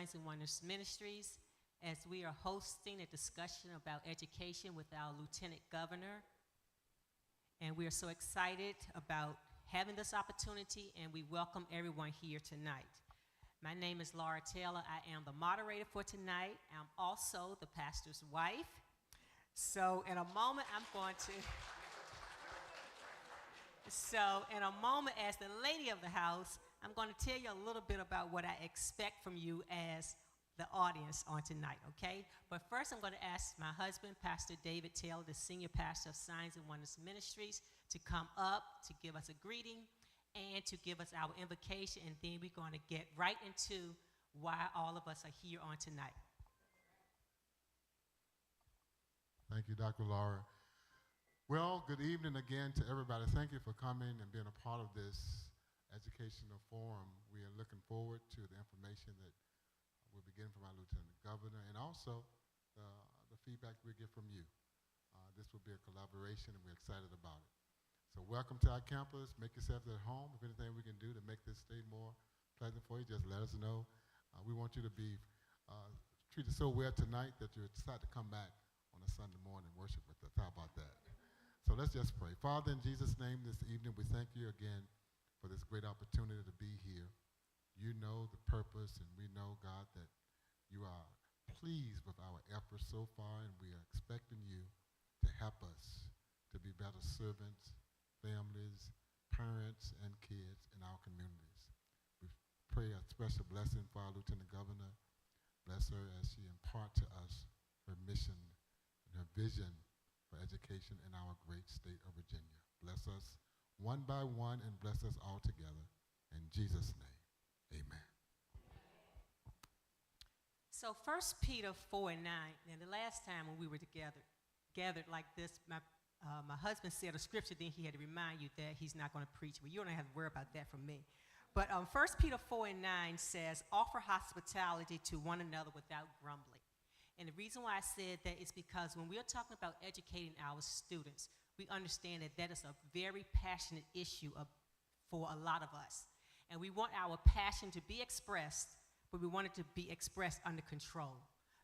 Signs and Wonders Ministries as we are hosting a discussion about education with our Lieutenant Governor. And we are so excited about having this opportunity, and we welcome everyone here tonight. My name is Laura Taylor. I am the moderator for tonight. I'm also the pastor's wife. So in a moment, as the lady of the house, I'm going to tell you a little bit about what I expect from you as the audience on tonight, okay? But first, I'm going to ask my husband, Pastor David Taylor, the senior pastor of Signs and Wonders Ministries, to come up to give us a greeting and to give us our invocation, and then we're going to get right into why all of us are here on tonight. Thank you, Dr. Laura. Well, good evening again to everybody. Thank you for coming and being a part of this educational forum. We are looking forward to the information that we'll be getting from our Lieutenant Governor, and also the feedback we get from you. This will be a collaboration, and we're excited about it. So welcome to our campus. Make yourselves at home. If anything we can do to make this stay more pleasant for you, just let us know. We want you to be treated so well tonight that you decide to come back on a Sunday morning and worship with us. How about that? So let's just pray. Father, in Jesus' name this evening, we thank you again for this great opportunity to be here. You know the purpose, and we know, God, that you are pleased with our efforts so far, and we are expecting you to help us to be better servants, families, parents, and kids in our communities. We pray a special blessing for our Lieutenant Governor. Bless her as she impart to us her mission and her vision for education in our great state of Virginia. Bless us one by one and bless us all together. In Jesus' name, amen. So 1 Peter 4:9, and the last time when we were gathered like this, my husband said a scripture, then he had to remind you that he's not going to preach, but you don't have to worry about that from me. But 1 Peter 4:9 says, offer hospitality to one another without grumbling. And the reason why I said that is because when we are talking about educating our students, we understand that that is a very passionate issue for a lot of us. And we want our passion to be expressed, but we want it to be expressed under control.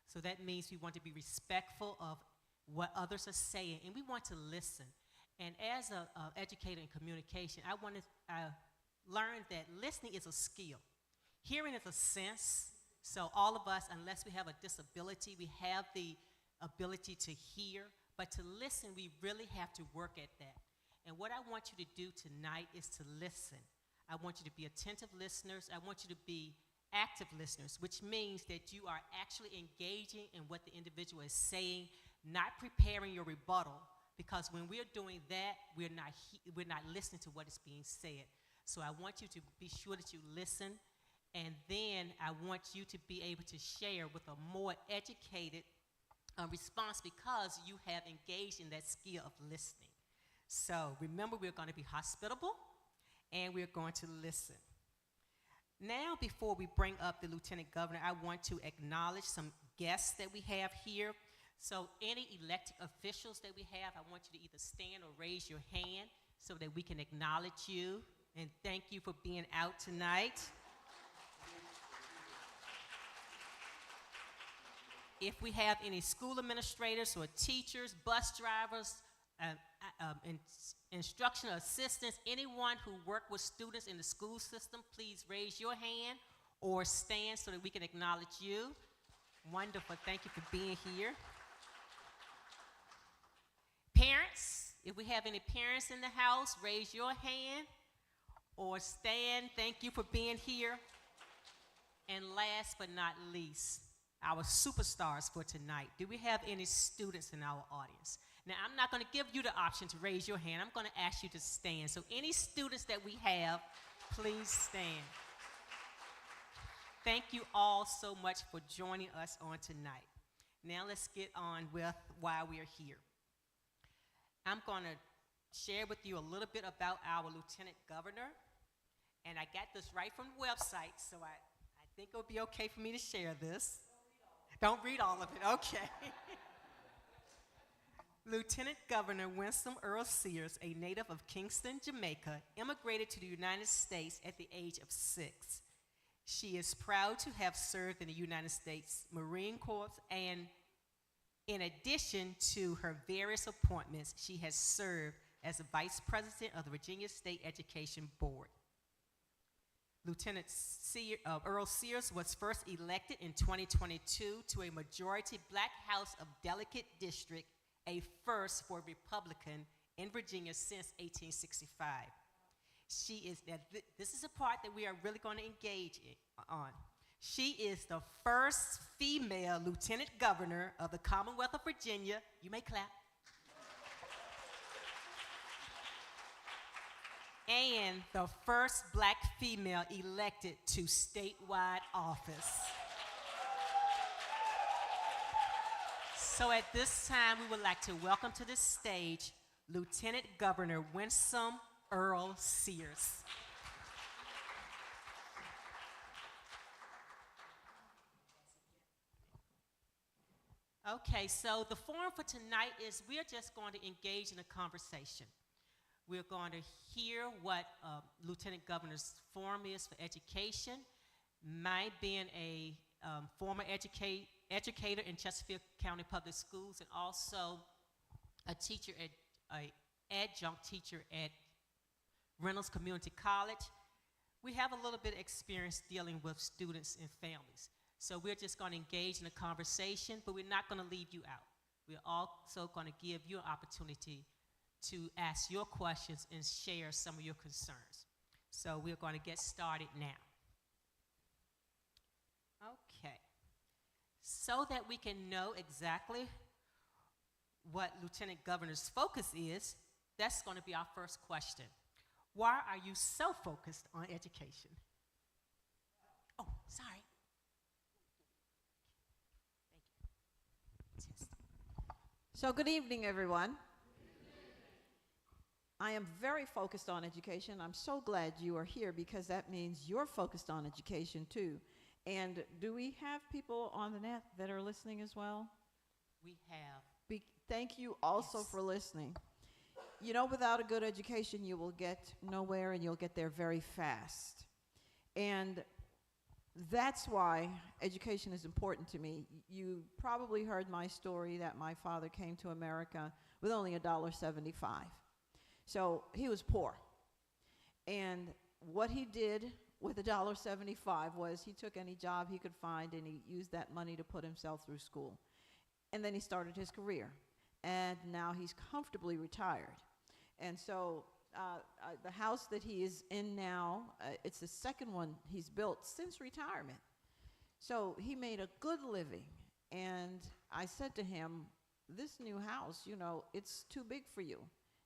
So that means we want to be respectful of what others are saying, and we want to listen. And as an educator in communication, I learned that listening is a skill. Hearing is a sense. So all of us, unless we have a disability, we have the ability to hear, but to listen, we really have to work at that. And what I want you to do tonight is to listen. I want you to be attentive listeners. I want you to be active listeners, which means that you are actually engaging in what the individual is saying, not preparing your rebuttal, because when we're doing that, we're not listening to what is being said. So I want you to be sure that you listen, and then I want you to be able to share with a more educated response because you have engaged in that skill of listening. So remember, we're going to be hospitable, and we're going to listen. Now, before we bring up the Lieutenant Governor, I want to acknowledge some guests that we have here. So any elected officials that we have, I want you to either stand or raise your hand so that we can acknowledge you and thank you for being out tonight. If we have any school administrators or teachers, bus drivers, instructional assistants, anyone who work with students in the school system, please raise your hand or stand so that we can acknowledge you. Wonderful. Thank you for being here. Parents, if we have any parents in the house, raise your hand or stand. Thank you for being here. And last but not least, our superstars for tonight. Do we have any students in our audience? Now, I'm not going to give you the option to raise your hand. I'm going to ask you to stand. So any students that we have, please stand. Thank you all so much for joining us on tonight. Now let's get on with why we are here. I'm going to share with you a little bit about our Lieutenant Governor. And I got this right from the website, so I think it'll be okay for me to share this. Don't read all of it, okay. Lieutenant Governor Winsome Earl Sears, a native of Kingston, Jamaica, immigrated to the United States at the age of 6. She is proud to have served in the United States Marine Corps, and in addition to her various appointments, she has served as the Vice President of the Virginia State Education Board. Lieutenant Earl Sears was first elected in 2022 to a majority Black House of Delegate District, a first for a Republican in Virginia since 1865. This is a part that we are really going to engage on. She is the first female lieutenant governor of the Commonwealth of Virginia. You may clap. And the first Black female elected to statewide office. So at this time, we would like to welcome to the stage Lieutenant Governor Winsome Earl Sears. Okay, so the forum for tonight is we're just going to engage in a conversation. We're going to hear what Lieutenant Governor's forum is for education. My being a former educator in Chesterfield County Public Schools, and also a teacher adjunct teacher at Reynolds Community College, we have a little bit of experience dealing with students and families. So we're just going to engage in a conversation, but we're not going to leave you out. We're also going to give you an opportunity to ask your questions and share some of your concerns. So we're going to get started now. Okay. So that we can know exactly what Lieutenant Governor's focus is, that's going to be our first question. Why are you so focused on education? Oh, sorry. Thank you. So good evening, everyone. I am very focused on education. I'm so glad you are here because that means you're focused on education too. And do we have people on the net that are listening as well? We have. Thank you also for listening. You know, without a good education, you will get nowhere, and you'll get there very fast. And that's why education is important to me. You probably heard my story that my father came to America with only $1.75. So he was poor. And what he did with $1.75 was he took any job he could find, and he used that money to put himself through school. And then he started his career. And now he's comfortably retired. And so the house that he is in now, it's the second one he's built since retirement. So he made a good living. And I said to him, this new house, you know, it's too big for you.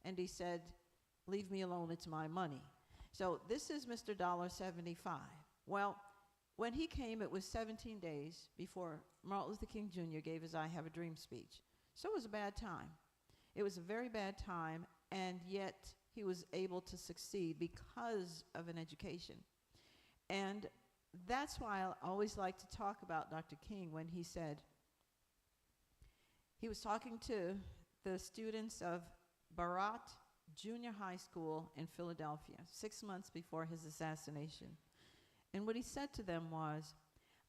And he said, leave me alone, it's my money. So this is Mr. $1.75. Well, when he came, it was 17 days before Martin Luther King Jr. gave his I Have a Dream speech. So it was a bad time. It was a very bad time, and yet he was able to succeed because of an education. And that's why I always like to talk about Dr. King when he said, he was talking to the students of Barat Junior High School in Philadelphia 6 months before his assassination. And what he said to them was,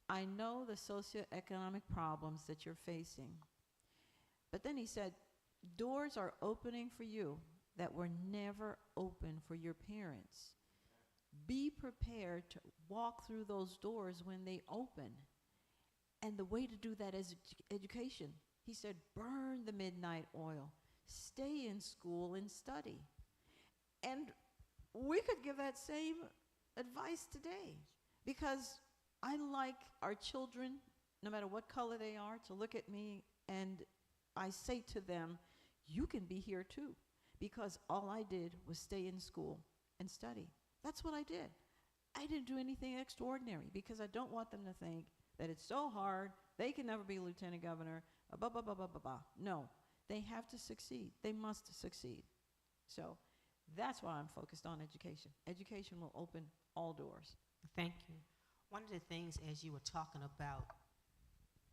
I know the socioeconomic problems that you're facing. But then he said, doors are opening for you that were never open for your parents. Be prepared to walk through those doors when they open. And the way to do that is education. He said, burn the midnight oil. Stay in school and study. And we could give that same advice today, because I like our children, no matter what color they are, to look at me, and I say to them, you can be here too, because all I did was stay in school and study. That's what I did. I didn't do anything extraordinary, because I don't want them to think that it's so hard, they can never be lieutenant governor, blah, blah, blah, blah, blah, blah. No, they have to succeed. They must succeed. So that's why I'm focused on education. Education will open all doors. Thank you. One of the things, as you were talking about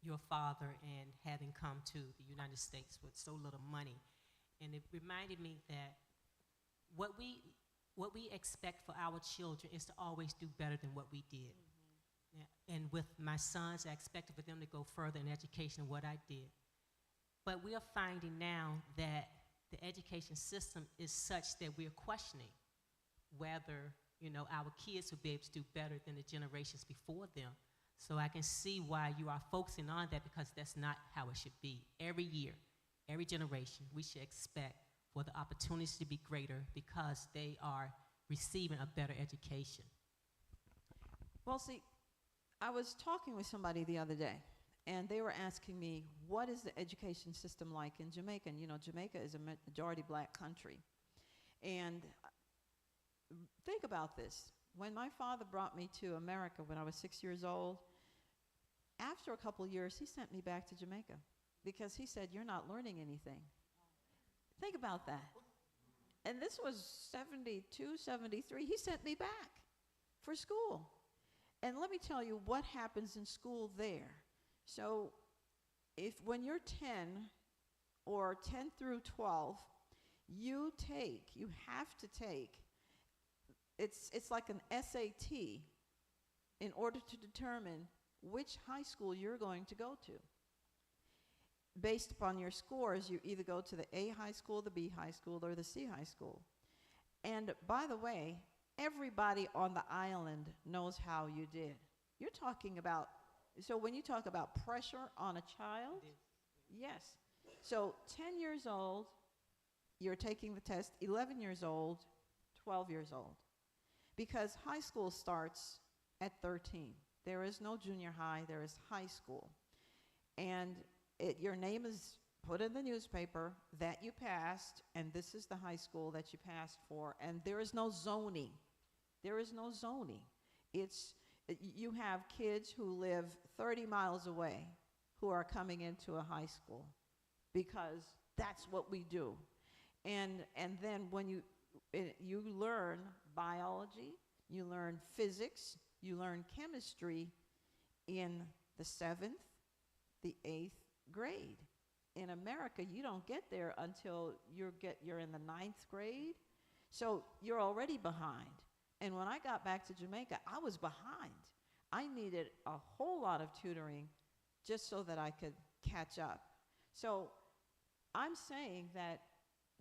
your father and having come to the United States with so little money, and it reminded me that what we expect for our children is to always do better than what we did. Yeah. And with my sons, I expected for them to go further in education than what I did. But we are finding now that the education system is such that we're questioning whether, our kids will be able to do better than the generations before them. So I can see why you are focusing on that, because that's not how it should be. Every year, every generation, we should expect for the opportunities to be greater because they are receiving a better education. Well, see, I was talking with somebody the other day, and they were asking me, what is the education system like in Jamaica? And, Jamaica is a majority black country. And think about this. When my father brought me to America when I was 6 years old, after a couple of years, he sent me back to Jamaica because he said, you're not learning anything. Think about that. And this was 72, 73. He sent me back for school. And let me tell you what happens in school there. So when you're 10 or 10 through 12, you have to take, it's like an SAT in order to determine which high school you're going to go to. Based upon your scores, you either go to the A high school, the B high school, or the C high school. And by the way, everybody on the island knows how you did. You're talking about, so when you talk about pressure on a child, yes. So 10 years old, you're taking the test, 11 years old, 12 years old. Because high school starts at 13. There is no junior high, there is high school. And your name is put in the newspaper that you passed, and this is the high school that you passed for, and there is no zoning. There is no zoning. You have kids who live 30 miles away who are coming into a high school because that's what we do. And then when you learn biology, you learn physics, you learn chemistry in the 7th, the 8th grade. In America, you don't get there until you're in the 9th grade. So you're already behind. And when I got back to Jamaica, I was behind. I needed a whole lot of tutoring just so that I could catch up. So I'm saying that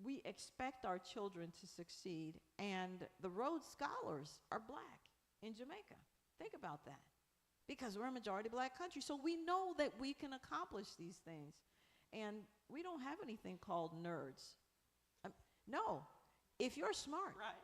we expect our children to succeed, and the Rhodes Scholars are black in Jamaica. Think about that. Because we're a majority black country, so we know that we can accomplish these things. And we don't have anything called nerds. No, if you're smart, right.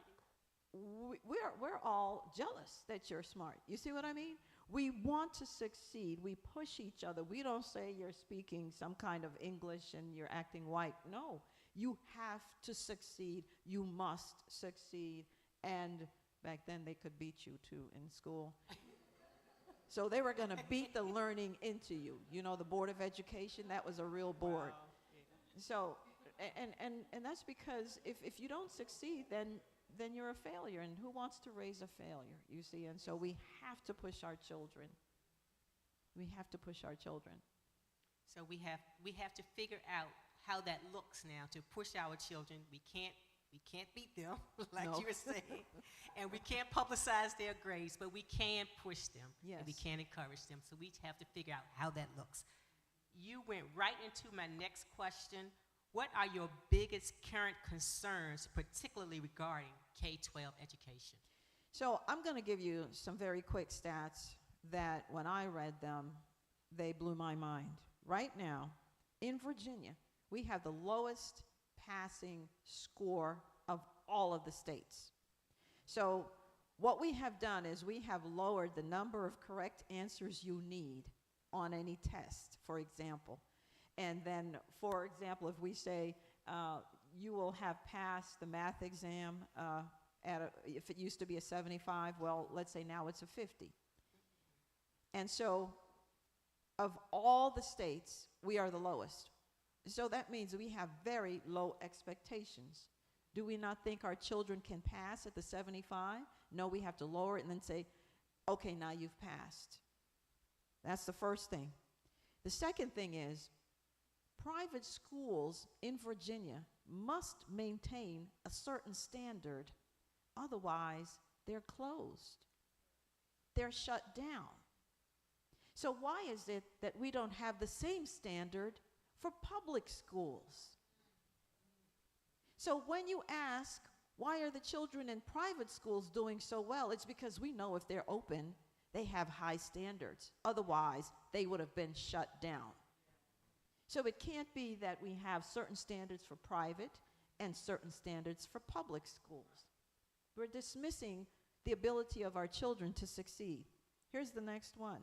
We're all jealous that you're smart. You see what I mean? We want to succeed. We push each other. We don't say you're speaking some kind of English and you're acting white. No, you have to succeed. You must succeed. And back then they could beat you too in school. So they were going to beat the learning into you. You know, the Board of Education, that was a real board. Wow. Yeah. So, and that's because if you don't succeed, then you're a failure. And who wants to raise a failure, you see? And so we have to push our children. We have to push our children. So we have to figure out how that looks now to push our children. We can't beat them, like you were saying, and we can't publicize their grades, but we can push them, yes. And we can encourage them. So we have to figure out how that looks. You went right into my next question. What are your biggest current concerns, particularly regarding K-12 education? So I'm going to give you some very quick stats that when I read them, they blew my mind. Right now, in Virginia, we have the lowest passing score of all of the states. So what we have done is we have lowered the number of correct answers you need on any test, for example. And then, for example, if we say you will have passed the math exam if it used to be a 75, well, let's say now it's a 50. And so of all the states, we are the lowest. So that means we have very low expectations. Do we not think our children can pass at the 75? No, we have to lower it and then say, okay, now you've passed. That's the first thing. The second thing is, private schools in Virginia must maintain a certain standard, otherwise they're closed. They're shut down. So why is it that we don't have the same standard for public schools? So when you ask, why are the children in private schools doing so well? It's because we know if they're open, they have high standards. Otherwise, they would have been shut down. So it can't be that we have certain standards for private and certain standards for public schools. We're dismissing the ability of our children to succeed. Here's the next one.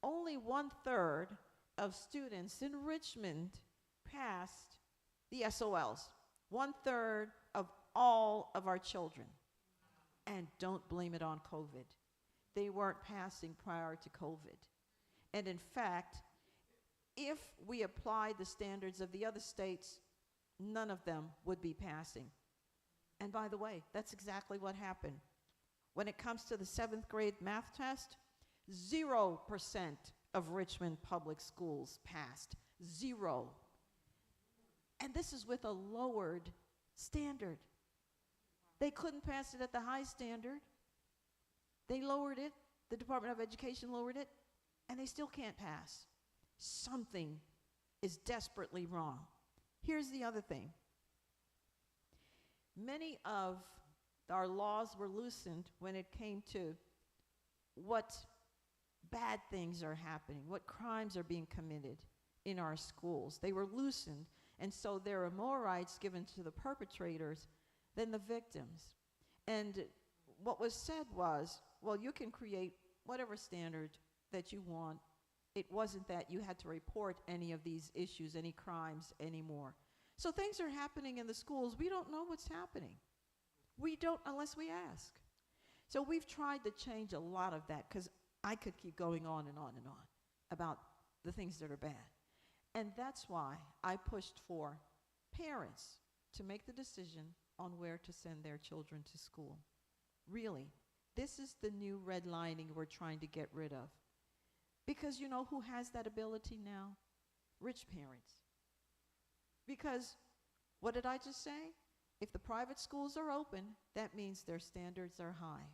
Only 1/3 of students in Richmond passed the SOLs. 1/3 of all of our children. And don't blame it on COVID. They weren't passing prior to COVID. And in fact, if we applied the standards of the other states, none of them would be passing. And by the way, that's exactly what happened. When it comes to the 7th grade math test, 0% of Richmond public schools passed. 0. And this is with a lowered standard. They couldn't pass it at the high standard. They lowered it, the Department of Education lowered it, and they still can't pass. Something is desperately wrong. Here's the other thing. Many of our laws were loosened when it came to what bad things are happening, what crimes are being committed in our schools. They were loosened, and so there are more rights given to the perpetrators than the victims. And what was said was, well, you can create whatever standard that you want. It wasn't that you had to report any of these issues, any crimes anymore. So things are happening in the schools. We don't know what's happening. We don't unless we ask. So we've tried to change a lot of that, because I could keep going on and on and on about the things that are bad. And that's why I pushed for parents to make the decision on where to send their children to school. Really, this is the new redlining we're trying to get rid of. Because you know who has that ability now? Rich parents. Because, what did I just say? If the private schools are open, that means their standards are high.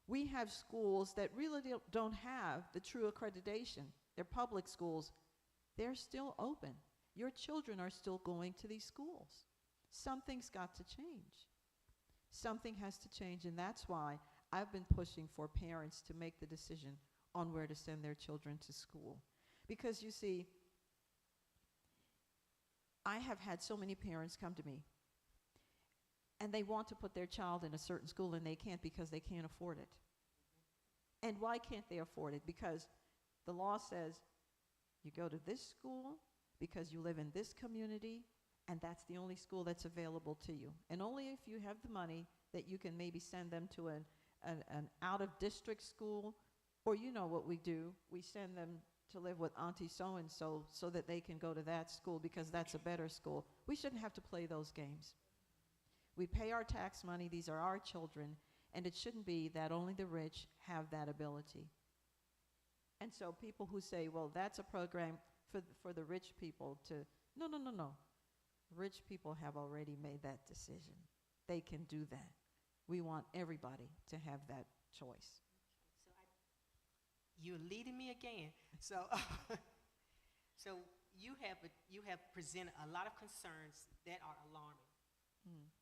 We have schools that really don't have the true accreditation. They're public schools. They're still open. Your children are still going to these schools. Something's got to change. Something has to change, and that's why I've been pushing for parents to make the decision on where to send their children to school. Because you see, I have had so many parents come to me, and they want to put their child in a certain school, and they can't because they can't afford it. And why can't they afford it? Because the law says you go to this school because you live in this community, and that's the only school that's available to you. And only if you have the money that you can maybe send them to an out-of-district school, or you know what we do, we send them to live with Auntie so-and-so so that they can go to that school because that's a better school. We shouldn't have to play those games. We pay our tax money, these are our children, and it shouldn't be that only the rich have that ability. And so people who say, well, that's a program for the rich people to, no. Rich people have already made that decision. They can do that. We want everybody to have that choice. You're leading me again. So, so you have presented a lot of concerns that are alarming.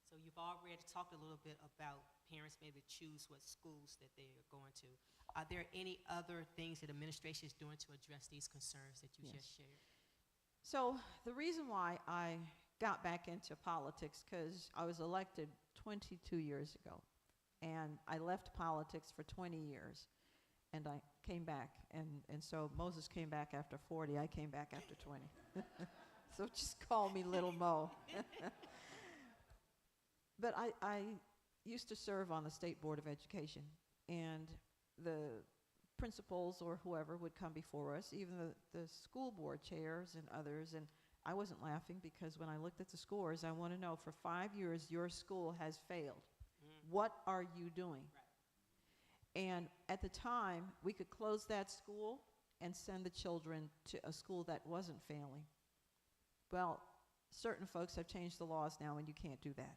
So you've already talked a little bit about parents maybe choose what schools that they are going to. Are there any other things that administration is doing to address these concerns that you just shared? So the reason why I got back into politics, because I was elected 22 years ago, and I left politics for 20 years, and I came back, and so Moses came back after 40, I came back after 20. So just call me Little Mo. But I used to serve on the State Board of Education, and the principals or whoever would come before us, even the school board chairs and others, and I wasn't laughing because when I looked at the scores, I want to know, for 5 years, your school has failed. What are you doing? Right. And at the time, we could close that school and send the children to a school that wasn't failing. Well, certain folks have changed the laws now, and you can't do that.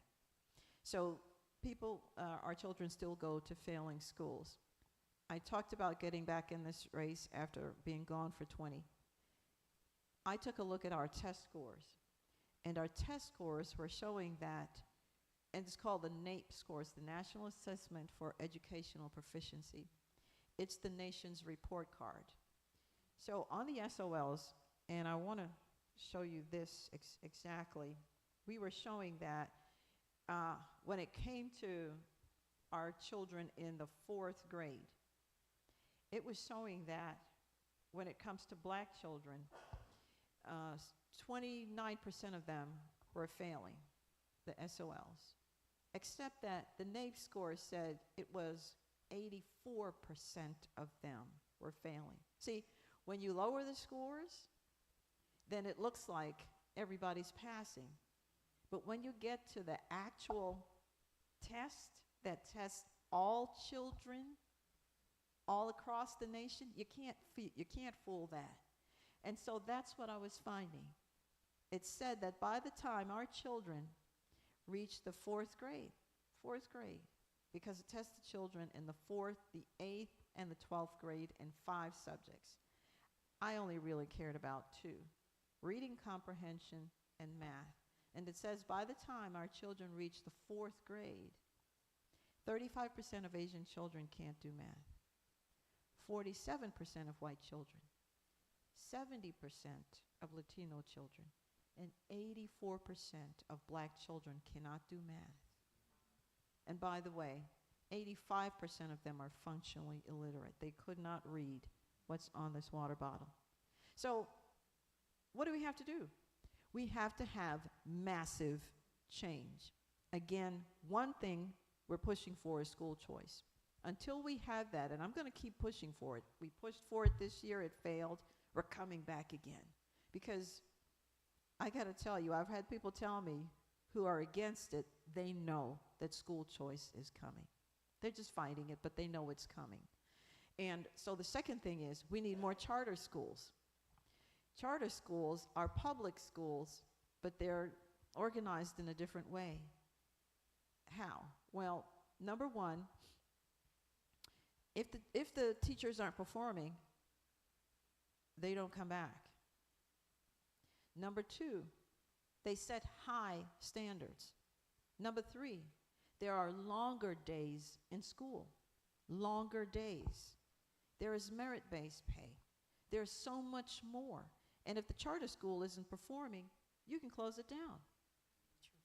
So people, our children still go to failing schools. I talked about getting back in this race after being gone for 20. I took a look at our test scores, and our test scores were showing that, and it's called the NAEP scores, the National Assessment for Educational Proficiency. It's the nation's report card. So on the SOLs, and I want to show you this exactly, we were showing that when it came to our children in the 4th grade, it was showing that when it comes to black children, 29% of them were failing the SOLs, except that the NAEP score said it was 84% of them were failing. See, when you lower the scores, then it looks like everybody's passing. But when you get to the actual test that tests all children all across the nation, you can't fool that. And so that's what I was finding. It said that by the time our children reached the 4th grade, because it tested children in the 4th, the 8th, and the 12th grade in 5 subjects. I only really cared about 2, reading comprehension and math. And it says by the time our children reach the 4th grade, 35% of Asian children can't do math, 47% of white children, 70% of Latino children, and 84% of black children cannot do math. And by the way, 85% of them are functionally illiterate. They could not read what's on this water bottle. So what do we have to do? We have to have massive change. Again, one thing we're pushing for is school choice. Until we have that, and I'm going to keep pushing for it. We pushed for it this year, it failed. We're coming back again. Because I got to tell you, I've had people tell me who are against it, they know that school choice is coming. They're just fighting it, but they know it's coming. And so the second thing is we need more charter schools. Charter schools are public schools, but they're organized in a different way. How? Well, number one, if the teachers aren't performing, they don't come back. Number two, they set high standards. Number three, there are longer days in school, longer days. There is merit-based pay. There's so much more. And if the charter school isn't performing, you can close it down.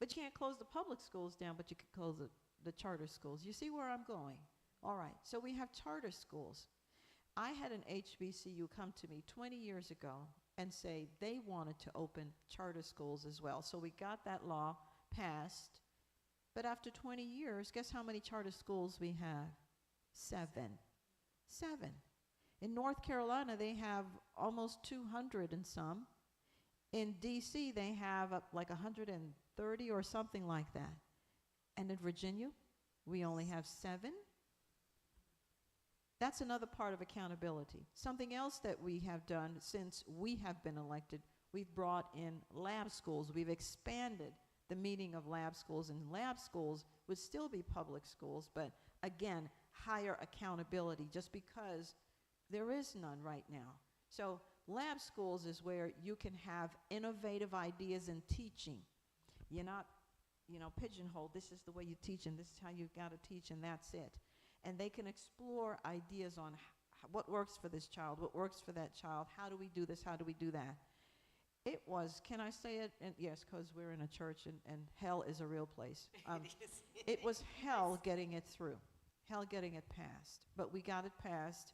But you can't close the public schools down, but you can close the charter schools. You see where I'm going? All right, so we have charter schools. I had an HBCU come to me 20 years ago and say they wanted to open charter schools as well. So we got that law passed. But after 20 years, guess how many charter schools we have? 7. In North Carolina, they have almost 200 and some. In D.C., they have like 130 or something like that. And in Virginia, we only have 7. That's another part of accountability. Something else that we have done since we have been elected, we've brought in lab schools. We've expanded the meaning of lab schools, and lab schools would still be public schools, but again, higher accountability just because there is none right now. So lab schools is where you can have innovative ideas in teaching. You're not, pigeonholed, this is the way you teach and this is how you've got to teach and that's it. And they can explore ideas on what works for this child, what works for that child, how do we do this, how do we do that. It was, can I say it? And yes, because we're in a church and hell is a real place. It was hell getting it through, hell getting it passed. But we got it passed.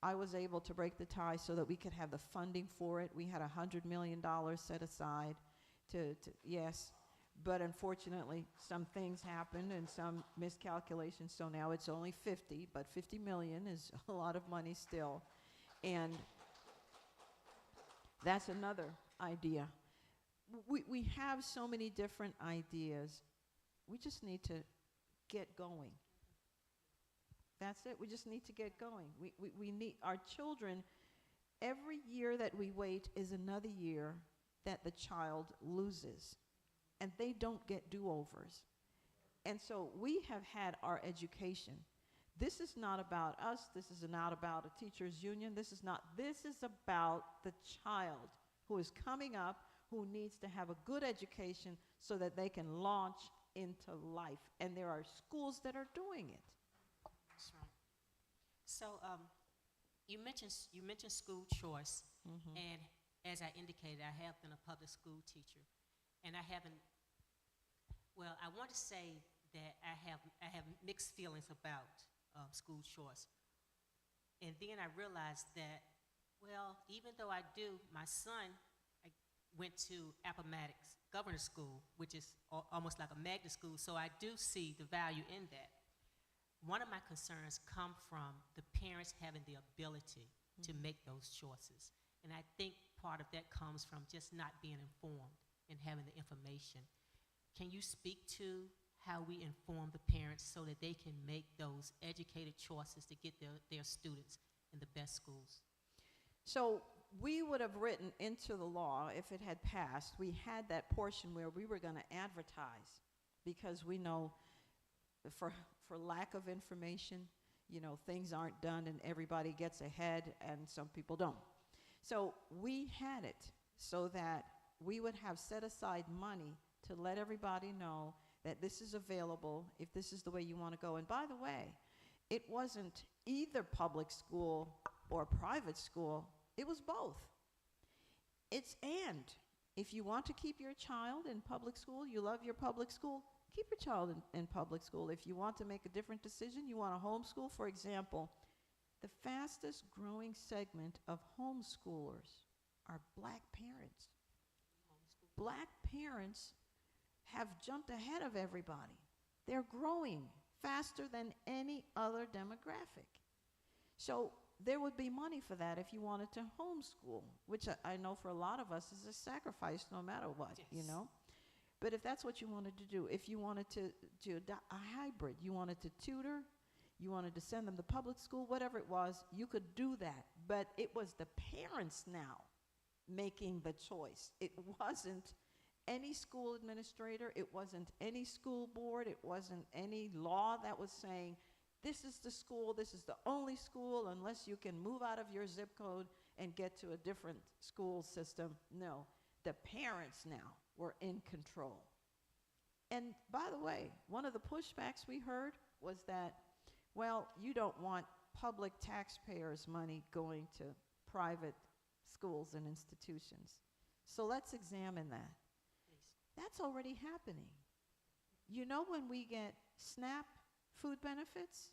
I was able to break the tie so that we could have the funding for it. We had $100 million set aside to yes. But unfortunately, some things happened and some miscalculations. So now it's only 50, but 50 million is a lot of money still. And that's another idea. We have so many different ideas. We just need to get going. That's it. We just need to get going. We need our children. Every year that we wait is another year that the child loses. And they don't get do-overs. And so we have had our education. This is not about us. This is not about a teachers union. This is about the child who is coming up, who needs to have a good education so that they can launch into life. And there are schools that are doing it. That's right. So you mentioned school choice, and as I indicated, I have been a public school teacher, and I haven't. Well, I want to say that I have mixed feelings about school choice, and then I realized that, well, even though I do, my son went to Appomattox Governor School, which is almost like a magnet school, so I do see the value in that. One of my concerns come from the parents having the ability to make those choices. And I think part of that comes from just not being informed and having the information. Can you speak to how we inform the parents so that they can make those educated choices to get their students in the best schools? So we would have written into the law, if it had passed, we had that portion where we were going to advertise, because we know for lack of information, things aren't done and everybody gets ahead and some people don't. So we had it so that we would have set aside money to let everybody know that this is available if this is the way you want to go. And by the way, it wasn't either public school or private school. It was both. It's and. If you want to keep your child in public school, you love your public school, keep your child in public school. If you want to make a different decision, you want to homeschool, for example, the fastest growing segment of homeschoolers are black parents. Black parents have jumped ahead of everybody. They're growing faster than any other demographic. So there would be money for that if you wanted to homeschool, which I know for a lot of us is a sacrifice no matter what, Yes. But if that's what you wanted to do, if you wanted to do a hybrid, you wanted to tutor, you wanted to send them to public school, whatever it was, you could do that. But it was the parents now making the choice. It wasn't any school administrator, it wasn't any school board, it wasn't any law that was saying, this is the school, this is the only school, unless you can move out of your zip code and get to a different school system. No, the parents now were in control. And by the way, one of the pushbacks we heard was that, well, you don't want public taxpayers' money going to private schools and institutions. So let's examine that. Please. That's already happening. When we get SNAP food benefits,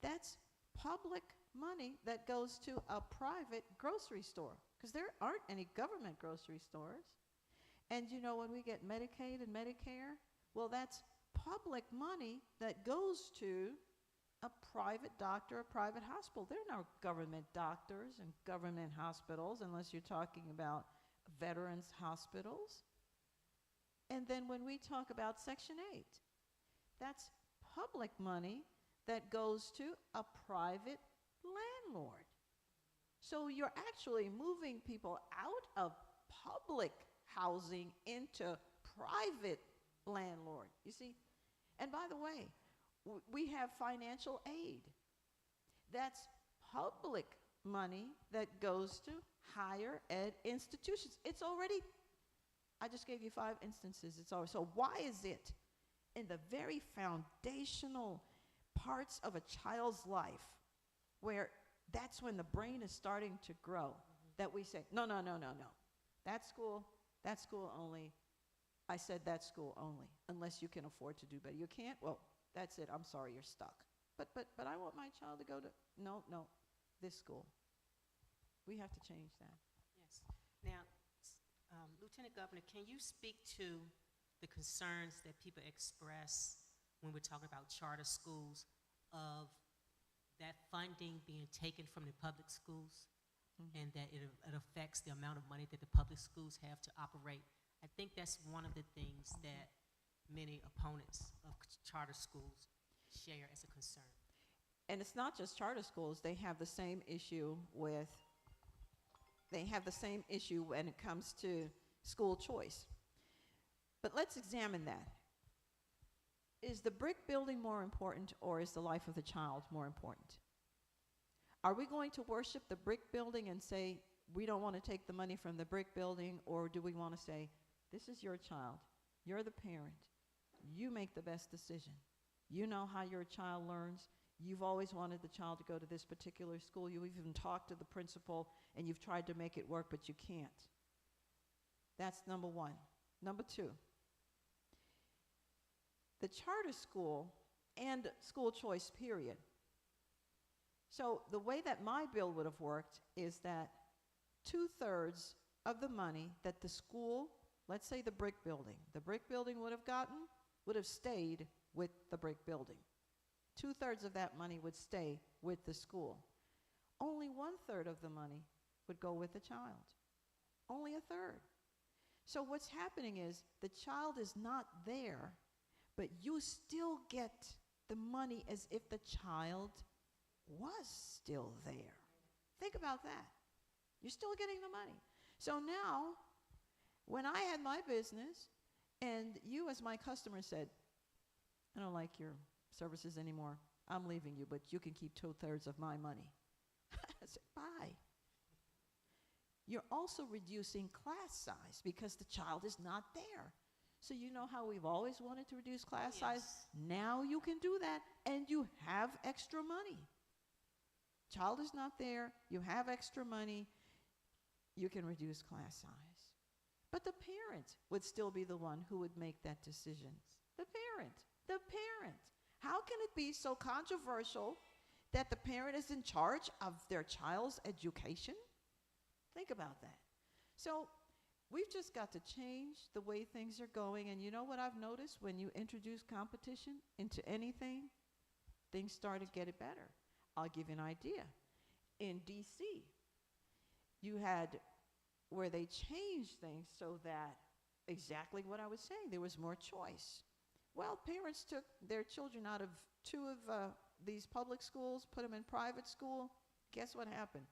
that's public money that goes to a private grocery store, because there aren't any government grocery stores. And when we get Medicaid and Medicare, well, that's public money that goes to a private doctor, a private hospital. There are no government doctors and government hospitals unless you're talking about veterans hospitals. And then when we talk about Section 8, that's public money that goes to a private landlord. So you're actually moving people out of public housing into private landlord, you see? And by the way, we have financial aid. That's public money that goes to higher ed institutions. It's already, I just gave you 5 instances. It's already, so why is it in the very foundational parts of a child's life where that's when the brain is starting to grow that we say, no. That school only. I said that school only, unless you can afford to do better. You can't? Well, that's it. I'm sorry, you're stuck. But I want my child to go to, no, this school. We have to change that. Yes. Now, Lieutenant Governor, can you speak to the concerns that people express when we're talking about charter schools of that funding being taken from the public schools and that it affects the amount of money that the public schools have to operate? I think that's one of the things that many opponents of charter schools share as a concern. And it's not just charter schools. They have the same issue when it comes to school choice. But let's examine that. Is the brick building more important, or is the life of the child more important? Are we going to worship the brick building and say, we don't want to take the money from the brick building, or do we want to say, this is your child, you're the parent, you make the best decision. You know how your child learns. You've always wanted the child to go to this particular school. You've even talked to the principal, and you've tried to make it work, but you can't. That's number one. Number two, the charter school and school choice period. So the way that my bill would have worked is that 2/3 of the money that the school, let's say the brick building would have gotten, would have stayed with the brick building. 2/3 of that money would stay with the school. Only 1/3 of the money would go with the child. Only 1/3. So what's happening is the child is not there, but you still get the money as if the child was still there. Think about that. You're still getting the money. So now, when I had my business, and you as my customer said, I don't like your services anymore, I'm leaving you, but you can keep 2/3 of my money. I said, bye. You're also reducing class size because the child is not there. So you know how we've always wanted to reduce class size? Now you can do that, and you have extra money. Child is not there, you have extra money, you can reduce class size. But the parent would still be the one who would make that decision. The parent. How can it be so controversial that the parent is in charge of their child's education? Think about that. So we've just got to change the way things are going. And you know what I've noticed? When you introduce competition into anything, things start to get it better. I'll give you an idea. In D.C., you had where they changed things so that exactly what I was saying, there was more choice. Well, parents took their children out of 2 of these public schools, put them in private school. Guess what happened?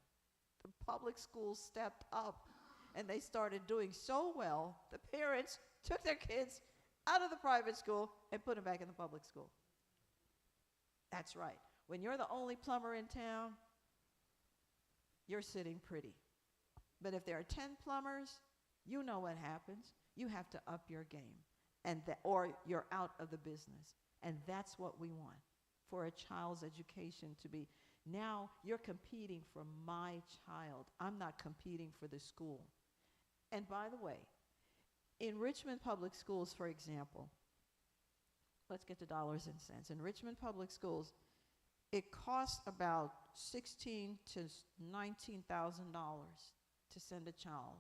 The public schools stepped up, and they started doing so well, the parents took their kids out of the private school and put them back in the public school. That's right. When you're the only plumber in town, you're sitting pretty. But if there are 10 plumbers, you know what happens. You have to up your game, or you're out of the business. And that's what we want for a child's education to be. Now you're competing for my child. I'm not competing for the school. And by the way, in Richmond Public Schools, for example, let's get to dollars and cents. In Richmond Public Schools, it costs about $16,000 to $19,000 to send a child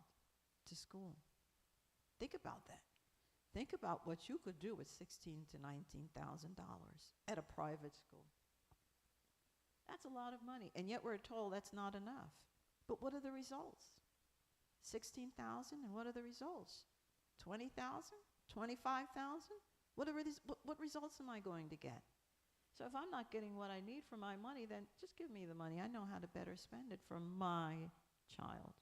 to school. Think about that. Think about what you could do with $16,000 to $19,000 at a private school. That's a lot of money, and yet we're told that's not enough. But what are the results? $16,000, and what are the results? $20,000? $25,000? What results am I going to get? So if I'm not getting what I need for my money, then just give me the money. I know how to better spend it for my child.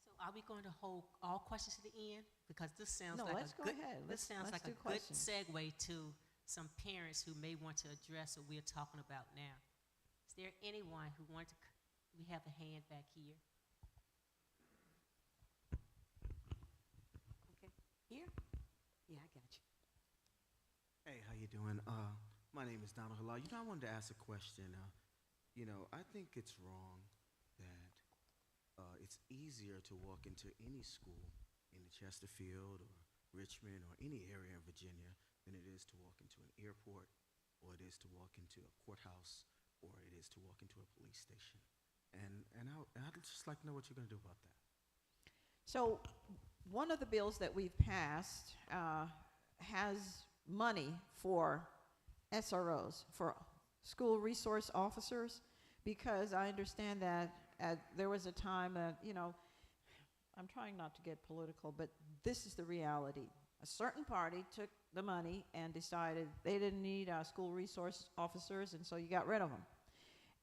So are we going to hold all questions to the end? Because this sounds No, like let's a go good, ahead. this sounds Let's like do a good questions. segue to some parents who may want to address what we're talking about now. Is there anyone who wants to, we have a hand back here. Okay, here? Yeah, I got you. Hey, how you doing? My name is Donald Halal. I wanted to ask a question. I think it's wrong that it's easier to walk into any school in the Chesterfield or Richmond or any area in Virginia than it is to walk into an airport, or it is to walk into a courthouse, or it is to walk into a police station. And I'd just like to know what you're going to do about that. So one of the bills that we've passed has money for SROs, for school resource officers, because I understand that there was a time that, I'm trying not to get political, but this is the reality. A certain party took the money and decided they didn't need school resource officers, and so you got rid of them.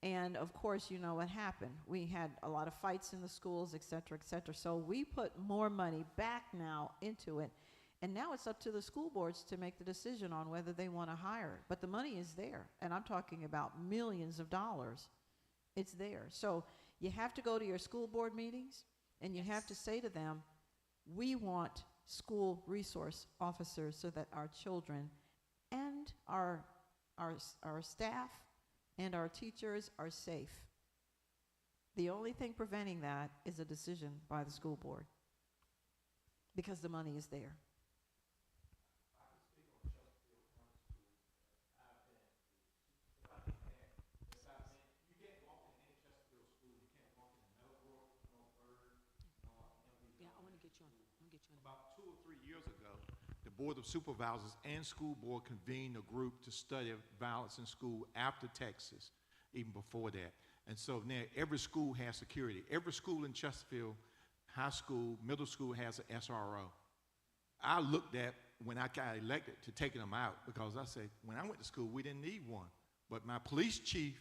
And of course, you know what happened. We had a lot of fights in the schools, et cetera, et cetera. So we put more money back now into it. And now it's up to the school boards to make the decision on whether they want to hire. But the money is there, and I'm talking about millions of dollars. It's there. So you have to go to your school board meetings, and you have to say to them, we want school resource officers so that our children and our staff and our teachers are safe. The only thing preventing that is a decision by the school board, because the money is there. About 2 or 3 years ago, the Board of Supervisors and School Board convened a group to study violence in school after Texas, even before that. And so now every school has security. Every school in Chesterfield, high school, middle school has an SRO. I looked at when I got elected to taking them out, because I said, when I went to school, we didn't need one. But my police chief,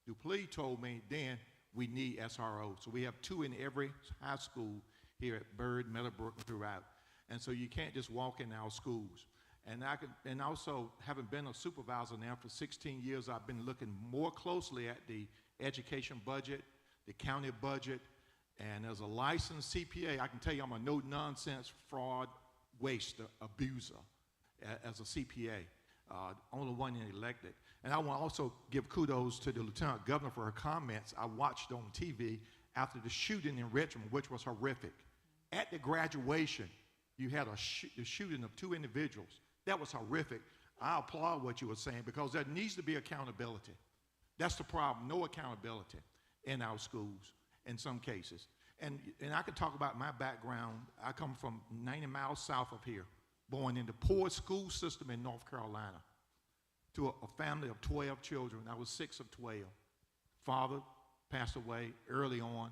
Dupley, told me then we need SRO. So we have 2 in every high school here at Byrd, Meadowbrook, and throughout. And so you can't just walk in our schools. And also, having been a supervisor now for 16 years, I've been looking more closely at the education budget, the county budget, and as a licensed CPA, I can tell you I'm a no-nonsense fraud waste abuser as a CPA, only one elected. And I want to also give kudos to the Lieutenant Governor for her comments I watched on TV after the shooting in Richmond, which was horrific. At the graduation, you had the shooting of 2 individuals. That was horrific. I applaud what you were saying, because there needs to be accountability. That's the problem, no accountability in our schools in some cases. And I can talk about my background. I come from 90 miles south of here, born in the poorest school system in North Carolina, to a family of 12 children. I was 6 of 12. Father passed away early on,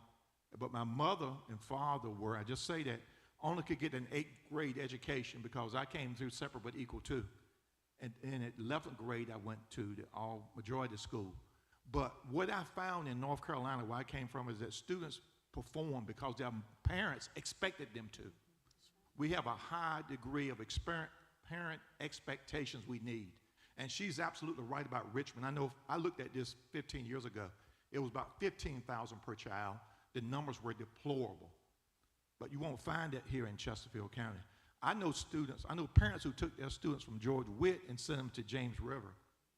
but my mother and father were, I just say that, only could get an 8th grade education because I came through separate but equal too. And at 11th grade, I went to the majority school. But what I found in North Carolina, where I came from, is that students perform because their parents expected them to. We have a high degree of parent expectations we need. And she's absolutely right about Richmond. I know I looked at this 15 years ago. It was about 15,000 per child. The numbers were deplorable. But you won't find that here in Chesterfield County. I know parents who took their students from George Witt and sent them to James River.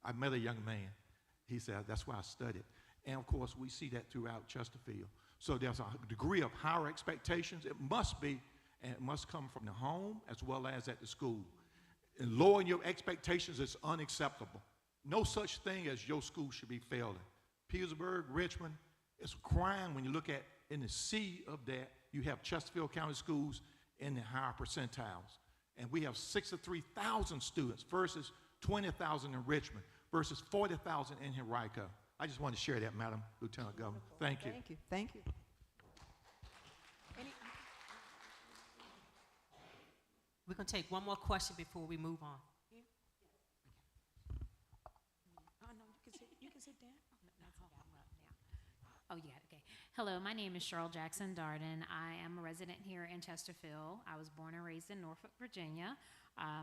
I met a young man. He said, that's why I studied. And of course, we see that throughout Chesterfield. So there's a degree of higher expectations. It must be, and it must come from the home as well as at the school. And lowering your expectations is unacceptable. No such thing as your school should be failing. Petersburg, Richmond, it's a crime when you look at in the sea of that, you have Chesterfield County schools in the higher percentiles. And we have 63,000 students versus 20,000 in Richmond versus 40,000 in Henrico. I just want to share that, Madam Lieutenant Governor. Thank you. Thank you. Thank you. We're going to take one more question before we move on. Oh, no, you can sit down. Oh, yeah, okay. Hello, my name is Cheryl Jackson Darden. I am a resident here in Chesterfield. I was born and raised in Norfolk, Virginia.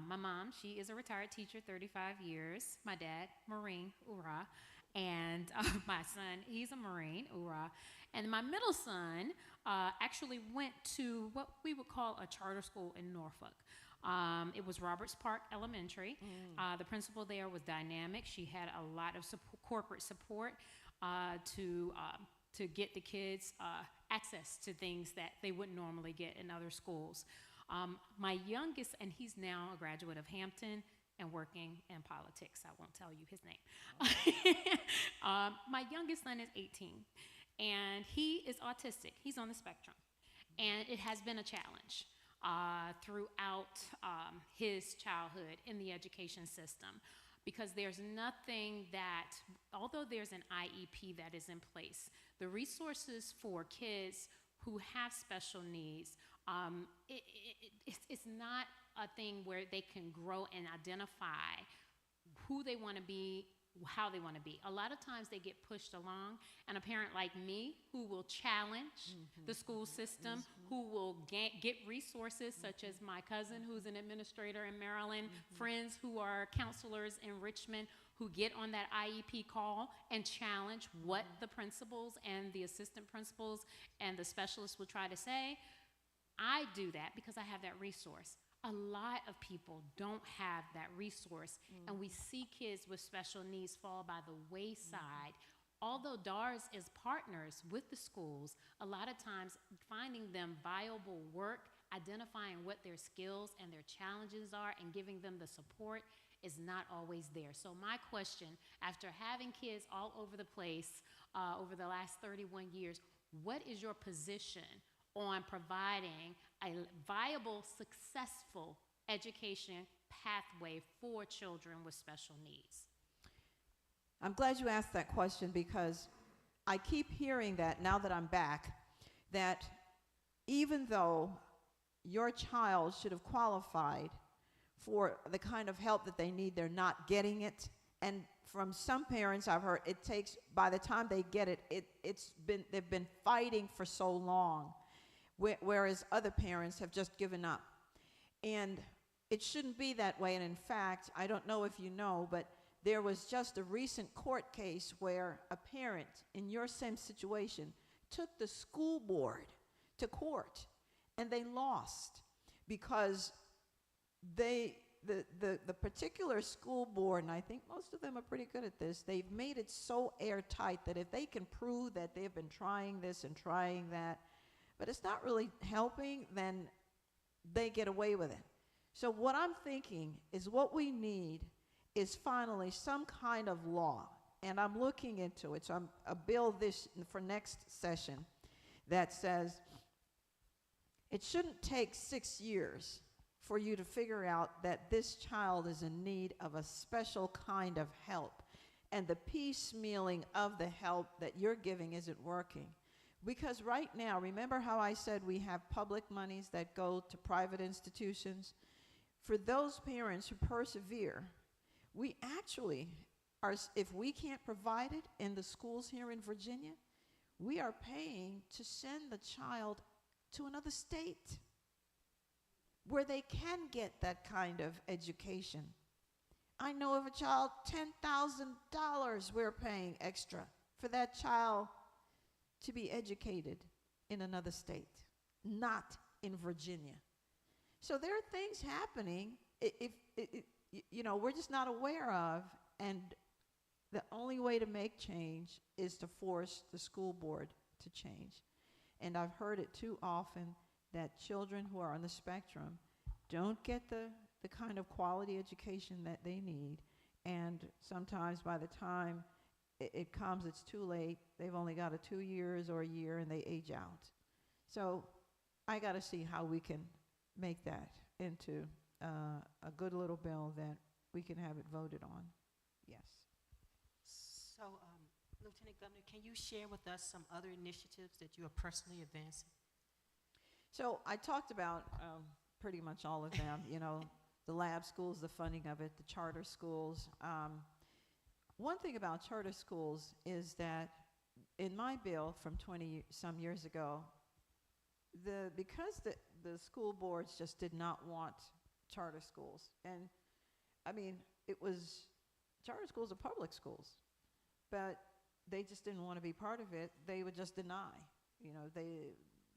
My mom, she is a retired teacher, 35 years. My dad, Marine, hoorah. And my son, he's a Marine, hoorah. And my middle son actually went to what we would call a charter school in Norfolk. It was Roberts Park Elementary. The principal there was dynamic. She had a lot of corporate support to get the kids access to things that they wouldn't normally get in other schools. My youngest, and he's now a graduate of Hampton and working in politics. I won't tell you his name. My youngest son is 18, and he is autistic. He's on the spectrum, and it has been a challenge throughout his childhood in the education system, because there's nothing that, although there's an IEP that is in place, the resources for kids who have special needs, it's not a thing where they can grow and identify who they want to be how they want to be. A lot of times they get pushed along, and a parent like me who will challenge the school system, who will get resources such as my cousin who's an administrator in Maryland, friends who are counselors in Richmond who get on that IEP call and challenge what the principals and the assistant principals and the specialists will try to say. I do that because I have that resource. A lot of people don't have that resource, and we see kids with special needs fall by the wayside. Although DARS is partners with the schools, a lot of times finding them viable work, identifying what their skills and their challenges are, and giving them the support is not always there. So my question, after having kids all over the place over the last 31 years, what is your position on providing a viable, successful education pathway for children with special needs? I'm glad you asked that question, because I keep hearing that now that I'm back, that even though your child should have qualified for the kind of help that they need, they're not getting it. And from some parents I've heard, it takes, by the time they get it, they've been fighting for so long, whereas other parents have just given up. And it shouldn't be that way. And in fact, I don't know if you know, but there was just a recent court case where a parent in your same situation took the school board to court, and they lost because the particular school board, and I think most of them are pretty good at this, they've made it so airtight that if they can prove that they've been trying this and trying that, but it's not really helping, then they get away with it. So what I'm thinking is what we need is finally some kind of law, and I'm looking into it. So I'm a bill this for next session that says it shouldn't take 6 years for you to figure out that this child is in need of a special kind of help, and the piecemealing of the help that you're giving isn't working. Because right now, remember how I said we have public monies that go to private institutions? For those parents who persevere, we actually are, if we can't provide it in the schools here in Virginia, we are paying to send the child to another state where they can get that kind of education. I know of a child, $10,000 we're paying extra for that child to be educated in another state, not in Virginia. So there are things happening we're just not aware of, and the only way to make change is to force the school board to change. And I've heard it too often that children who are on the spectrum don't get the kind of quality education that they need, and sometimes by the time it comes, it's too late. They've only got a 2 years or a year, and they age out. So I got to see how we can make that into a good little bill that we can have it voted on. Yes. So, Lieutenant Governor, can you share with us some other initiatives that you are personally advancing? So I talked about pretty much all of them, the lab schools, the funding of it, the charter schools. One thing about charter schools is that in my bill from 20-some years ago, because the school boards just did not want charter schools, and I mean, charter schools are public schools, but they just didn't want to be part of it. They would just deny.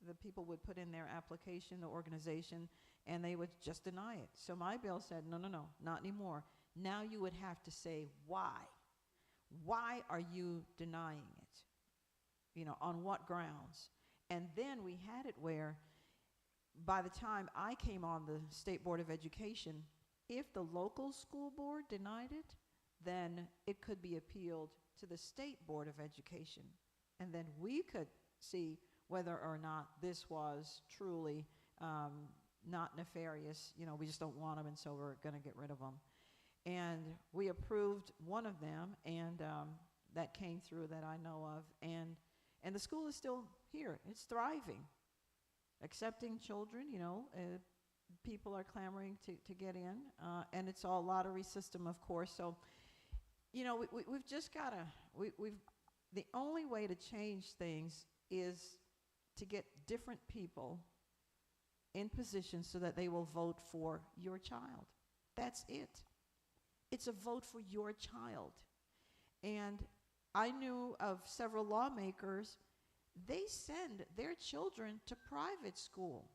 The people would put in their application, the organization, and they would just deny it. So my bill said, no, not anymore. Now you would have to say why. Why are you denying it? On what grounds? And then we had it where by the time I came on the State Board of Education, if the local school board denied it, then it could be appealed to the State Board of Education. And then we could see whether or not this was truly not nefarious. We just don't want them, and so we're going to get rid of them. And we approved one of them, and that came through that I know of. And the school is still here. It's thriving, accepting children. People are clamoring to get in, and it's all lottery system, of course. So you know, we've just got to, the only way to change things is to get different people in position so that they will vote for your child. That's it. It's a vote for your child. And I knew of several lawmakers, they send their children to private school,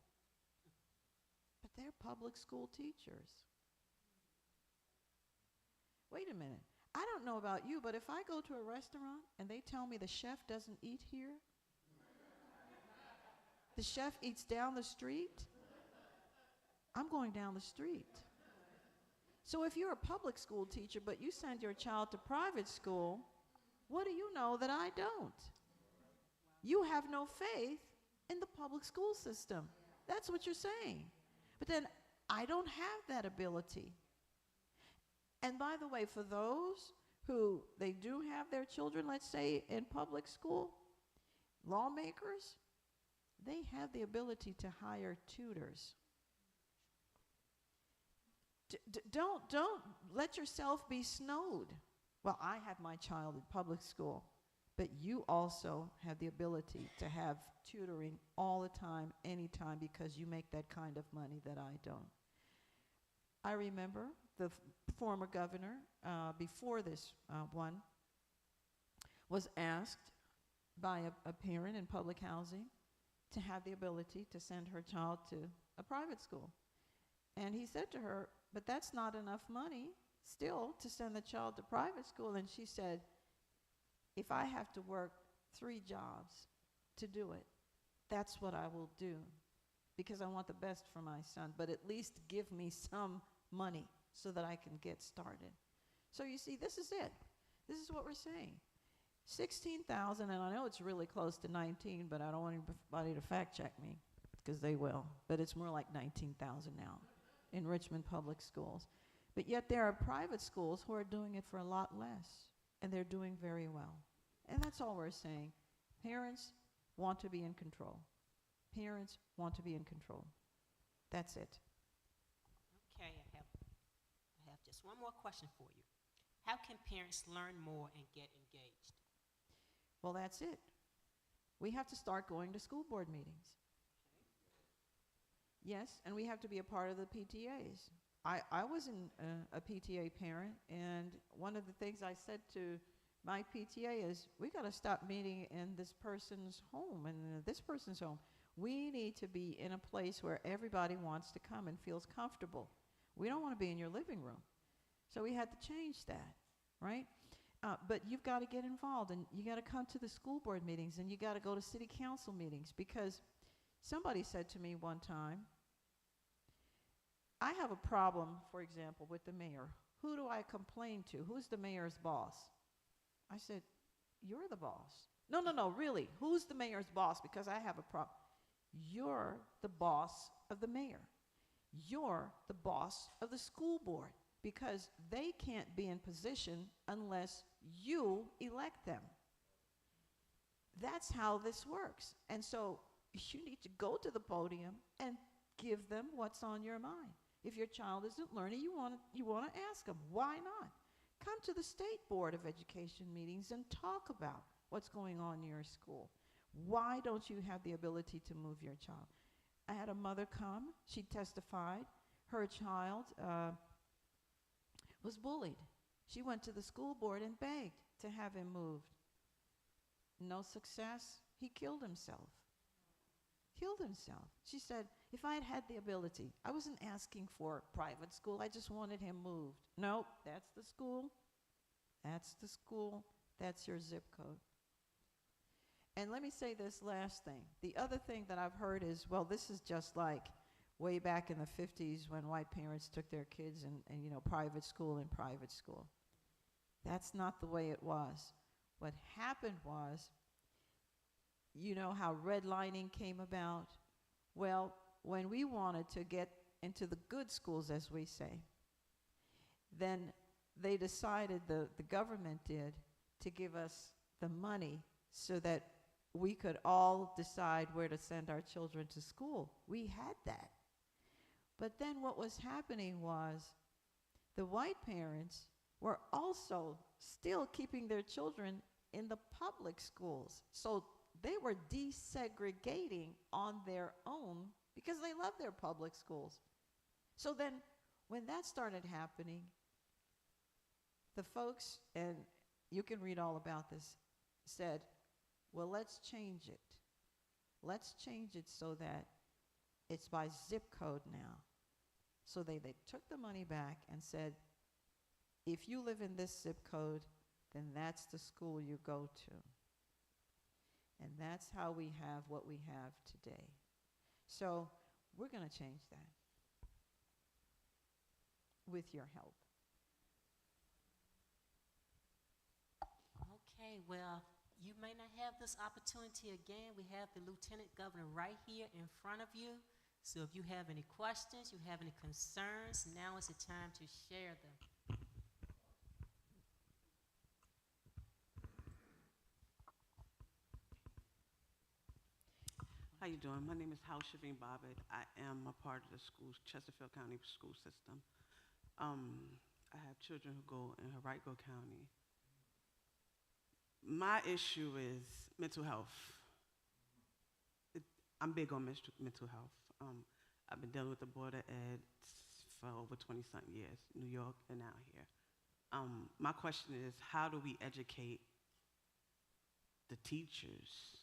but they're public school teachers. Wait a minute. I don't know about you, but if I go to a restaurant and they tell me the chef doesn't eat here, the chef eats down the street, I'm going down the street. So if you're a public school teacher, but you send your child to private school, what do you know that I don't? You have no faith in the public school system. That's what you're saying. But then I don't have that ability. And by the way, for those who they do have their children, let's say, in public school, lawmakers, they have the ability to hire tutors. Don't let yourself be snowed. Well, I have my child in public school, but you also have the ability to have tutoring all the time, anytime, because you make that kind of money that I don't. I remember the former governor, before this one, was asked by a parent in public housing to have the ability to send her child to a private school. And he said to her, but that's not enough money still to send the child to private school. And she said, if I have to work 3 jobs to do it, that's what I will do, because I want the best for my son, but at least give me some money so that I can get started. So you see, this is it. This is what we're saying. 16,000, and I know it's really close to 19, but I don't want anybody to fact check me, because they will. But it's more like 19,000 now in Richmond public schools. But yet there are private schools who are doing it for a lot less, and they're doing very well. And that's all we're saying. Parents want to be in control. Parents want to be in control. That's it. Okay, I have just one more question for you. How can parents learn more and get engaged? Well, that's it. We have to start going to school board meetings. Yes, and we have to be a part of the PTAs. I was a PTA parent, and one of the things I said to my PTA is, we got to stop meeting in this person's home and this person's home. We need to be in a place where everybody wants to come and feels comfortable. We don't want to be in your living room. So we had to change that, right? But you've got to get involved, and you got to come to the school board meetings, and you got to go to city council meetings, because somebody said to me one time, I have a problem, for example, with the mayor. Who do I complain to? Who's the mayor's boss? I said, you're the boss. No, really, who's the mayor's boss? Because I have a problem. You're the boss of the mayor. You're the boss of the school board, because they can't be in position unless you elect them. That's how this works. And so you need to go to the podium and give them what's on your mind. If your child isn't learning, you want to ask them, why not? Come to the State Board of Education meetings and talk about what's going on in your school. Why don't you have the ability to move your child? I had a mother come. She testified. Her child was bullied. She went to the school board and begged to have him moved. No success. He killed himself. She said, if I had had the ability, I wasn't asking for private school. I just wanted him moved. Nope, that's the school. That's the school. That's your zip code. And let me say this last thing. The other thing that I've heard is, well, this is just like way back in the 50s when white parents took their kids and private school. That's not the way it was. What happened was, you know how redlining came about? Well, when we wanted to get into the good schools, as we say, then they decided, the government did, to give us the money so that we could all decide where to send our children to school. We had that. But then what was happening was the white parents were also still keeping their children in the public schools. So they were desegregating on their own because they love their public schools. So then when that started happening, the folks, and you can read all about this, said, well, let's change it. Let's change it so that it's by zip code now. So they took the money back and said, if you live in this zip code, then that's the school you go to. And that's how we have what we have today. So we're going to change that with your help. Okay, well, you may not have this opportunity again. We have the Lieutenant Governor right here in front of you. So if you have any questions, you have any concerns, now is the time to share them. How you doing? My name is House Shaveen Bobbitt. I am a part of the schools, Chesterfield County school system. I have children who go in Henrico County. My issue is mental health. I'm big on mental health. I've been dealing with the Board of Ed for over 20-something years, New York and now here. My question is, how do we educate the teachers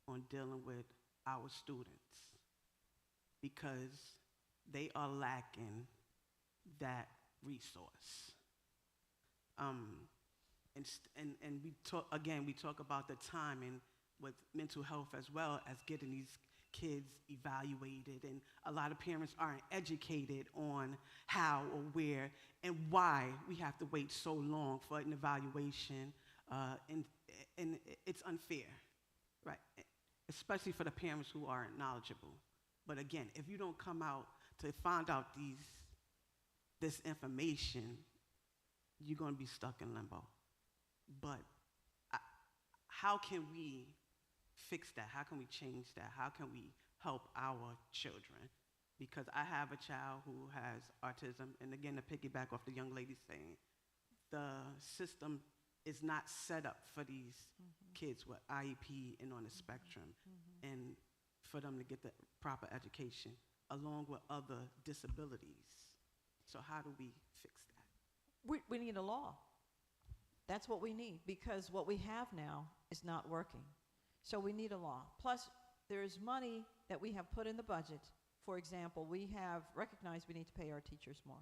on dealing with our students? Because they are lacking that resource. And we talk about the timing with mental health as well as getting these kids evaluated, and a lot of parents aren't educated on how or where and why we have to wait so long for an evaluation, and it's unfair, right? Especially for the parents who aren't knowledgeable. But again, if you don't come out to find out this information, you're going to be stuck in limbo. But how can we fix that? How can we change that? How can we help our children? Because I have a child who has autism, and again, to piggyback off the young lady saying, the system is not set up for these kids with IEP and on the spectrum, and for them to get the proper education, along with other disabilities. So how do we fix that? We need a law. That's what we need, because what we have now is not working. So we need a law. Plus, there is money that we have put in the budget. For example, we have recognized we need to pay our teachers more.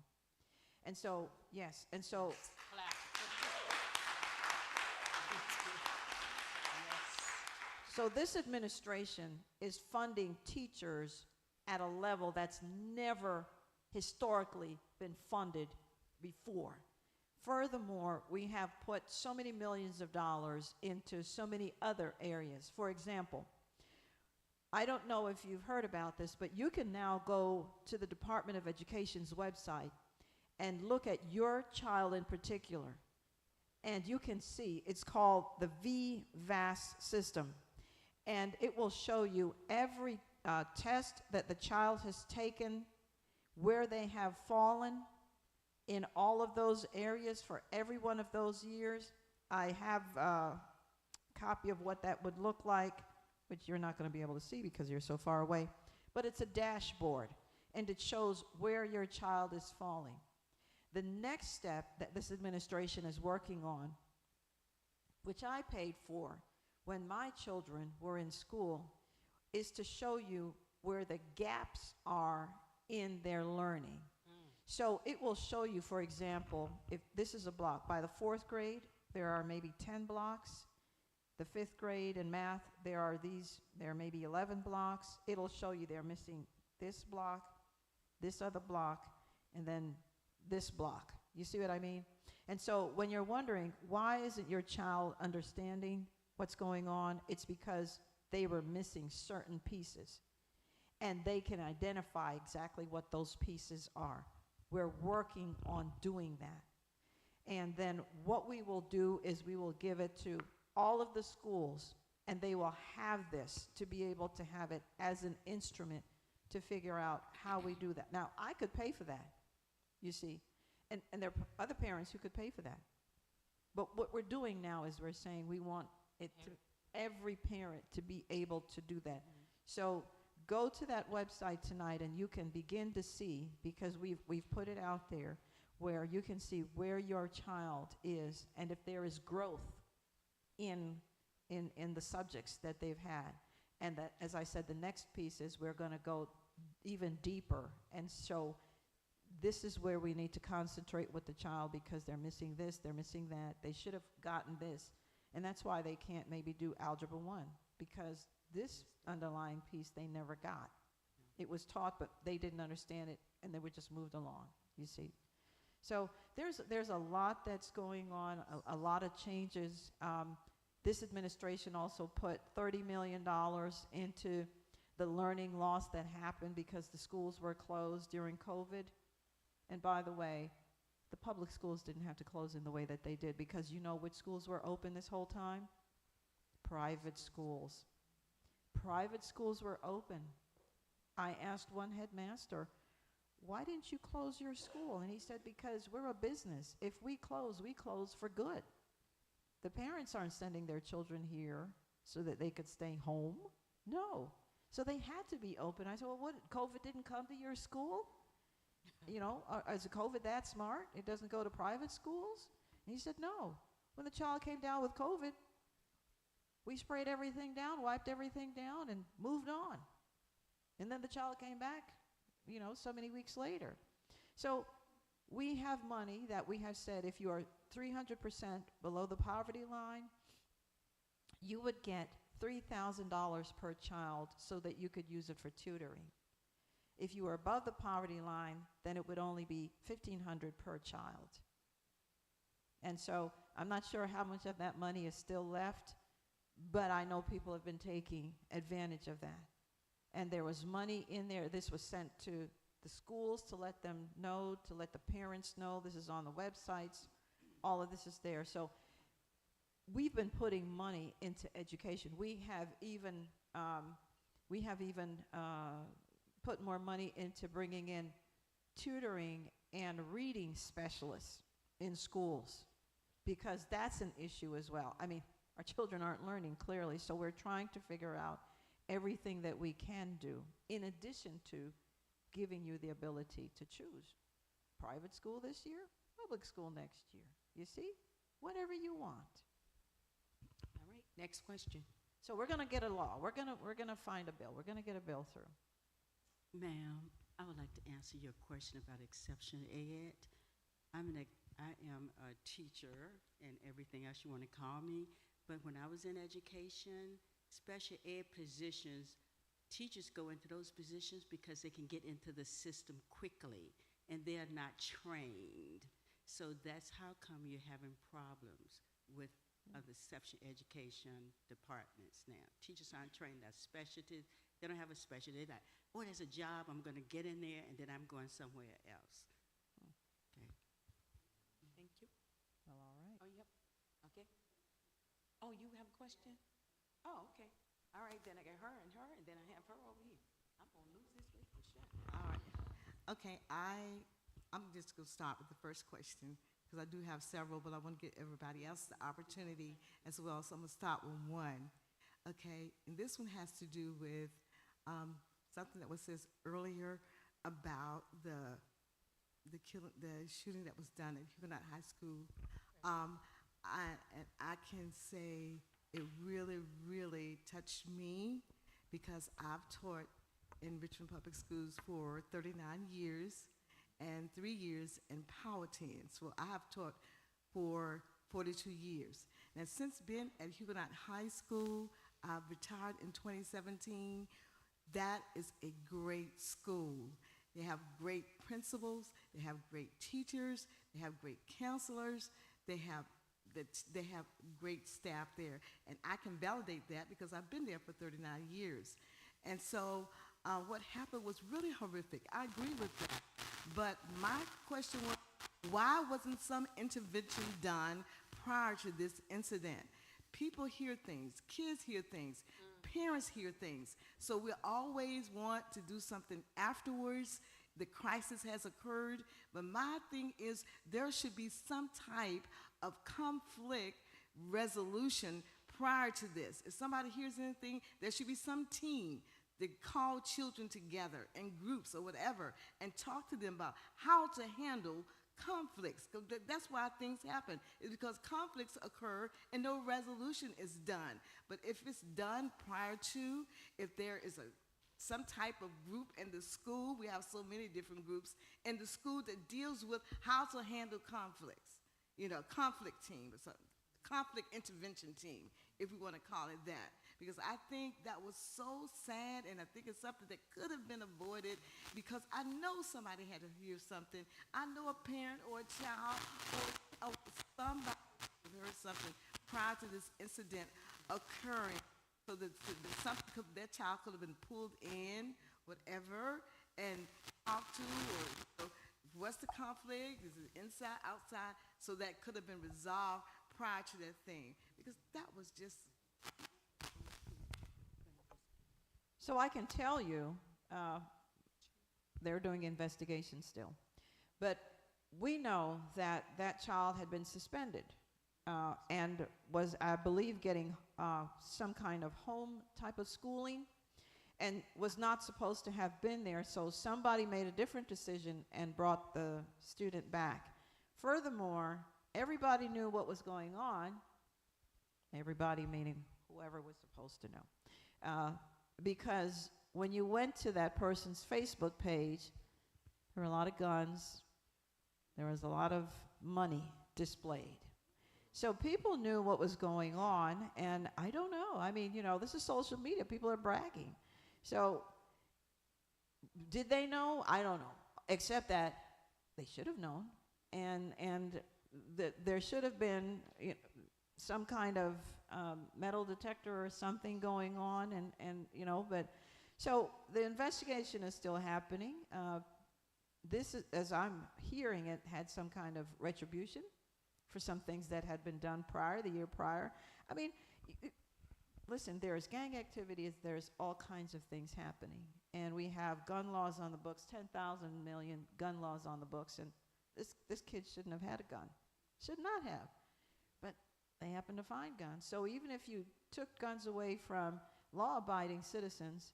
And so, yes, and so... Clap. So this administration is funding teachers at a level that's never historically been funded before. Furthermore, we have put so many millions of dollars into so many other areas. For example, I don't know if you've heard about this, but you can now go to the Department of Education's website and look at your child in particular, and you can see it's called the VVAS system. And it will show you every test that the child has taken, where they have fallen in all of those areas for every one of those years. I have a copy of what that would look like, which you're not going to be able to see because you're so far away. But it's a dashboard, and it shows where your child is falling. The next step that this administration is working on, which I paid for, when my children were in school, is to show you where the gaps are in their learning. So it will show you, for example, if this is a block, by the 4th grade, there are maybe 10 blocks. The 5th grade in math, there are maybe 11 blocks. It'll show you they're missing this block, this other block, and then this block. You see what I mean? And so when you're wondering, why isn't your child understanding what's going on, it's because they were missing certain pieces. And they can identify exactly what those pieces are. We're working on doing that. And then what we will do is we will give it to all of the schools, and they will have this to be able to have it as an instrument to figure out how we do that. Now, I could pay for that, you see, and there are other parents who could pay for that. But what we're doing now is we're saying we want it to, every parent to be able to do that. So go to that website tonight and you can begin to see, because we've put it out there, where you can see where your child is and if there is growth in the subjects that they've had. And that, as I said, the next piece is we're going to go even deeper and show this is where we need to concentrate with the child because they're missing this, they're missing that, they should have gotten this. And that's why they can't maybe do Algebra 1, because this underlying piece they never got. It was taught, but they didn't understand it, and they were just moved along, you see. So there's a lot that's going on, a lot of changes. This administration also put $30 million into the learning loss that happened because the schools were closed during COVID. And by the way, the public schools didn't have to close in the way that they did, because you know which schools were open this whole time? Private schools. Private schools were open. I asked one headmaster, why didn't you close your school? And he said, because we're a business. If we close for good. The parents aren't sending their children here so that they could stay home. No. So they had to be open. I said, well, what, COVID didn't come to your school? You know, is COVID that smart? It doesn't go to private schools? And he said, no. When the child came down with COVID, we sprayed everything down, wiped everything down, and moved on. And then the child came back, you know, so many weeks later. So we have money that we have said if you are 300% below the poverty line, you would get $3,000 per child so that you could use it for tutoring. If you were above the poverty line, then it would only be $1,500 per child. And so I'm not sure how much of that money is still left, but I know people have been taking advantage of that. And there was money in there. This was sent to the schools to let them know, to let the parents know. This is on the websites. All of this is there. So we've been putting money into education. We have even put more money into bringing in tutoring and reading specialists in schools, because that's an issue as well. I mean, our children aren't learning clearly, so we're trying to figure out everything that we can do, in addition to giving you the ability to choose. Private school this year, public school next year. You see? Whatever you want. All right, next question. So we're going to get a law. We're going to find a bill. We're going to get a bill through. Ma'am, I would like to answer your question about exception ed. I am a teacher and everything else you want to call me, but when I was in education, special ed positions, teachers go into those positions because they can get into the system quickly and they're not trained. So that's how come you're having problems with the exception education departments now. Teachers aren't trained as specialties. They don't have a specialty. They're like, oh, there's a job, I'm going to get in there, and then I'm going somewhere else. Okay. Thank you. Well, all right. Oh, yep. Okay. Oh, you have a question? Oh, okay. All right, then I got her, and then I have her over here. I'm going to lose this weight for sure. All right. Okay, I'm just going to start with the first question because I do have several, but I want to give everybody else the opportunity as well. So I'm going to start with one. Okay, and this one has to do with something that was said earlier about the shooting that was done at Huguenot High School. I can say it really, really touched me because I've taught in Richmond Public Schools for 39 years and 3 years in Powhatan. So I have taught for 42 years. Now, since being at Huguenot High School, I've retired in 2017. That is a great school. They have great principals, they have great teachers, they have great counselors, they have great staff there. And I can validate that because I've been there for 39 years. And so what happened was really horrific. I agree with that. But my question was, why wasn't some intervention done prior to this incident? People hear things, kids hear things, parents hear things. So we always want to do something afterwards. The crisis has occurred. But my thing is there should be some type of conflict resolution prior to this. If somebody hears anything, there should be some team that call children together in groups or whatever and talk to them about how to handle conflicts. 'Cause that's why things happen, is because conflicts occur and no resolution is done. But if it's done prior to, if there is some type of group in the school, we have so many different groups in the school that deals with how to handle conflicts, conflict team or something, conflict intervention team, if we want to call it that. Because I think that was so sad, and I think it's something that could have been avoided, because I know somebody had to hear something. I know a parent or a child or somebody heard something prior to this incident occurring, so that their child could have been pulled in, whatever, and talked to, or what's the conflict? Is it inside, outside? So that could have been resolved prior to that thing, because that was just. So I can tell you, they're doing investigations still. But we know that that child had been suspended and was, I believe, getting some kind of home type of schooling and was not supposed to have been there. So somebody made a different decision and brought the student back. Furthermore, everybody knew what was going on. Everybody meaning whoever was supposed to know. Because when you went to that person's Facebook page, there were a lot of guns, there was a lot of money displayed. So people knew what was going on, and I don't know. I mean, this is social media. People are bragging. So did they know? I don't know, except that they should have known, and there should have been some kind of metal detector or something going on, but so the investigation is still happening. This is, as I'm hearing it, had some kind of retribution for some things that had been done the year prior. I mean, listen, there's gang activities, there's all kinds of things happening, and we have gun laws on the books, 10,000 million gun laws on the books, and this kid shouldn't have had a gun, should not have. They happen to find guns. So even if you took guns away from law-abiding citizens,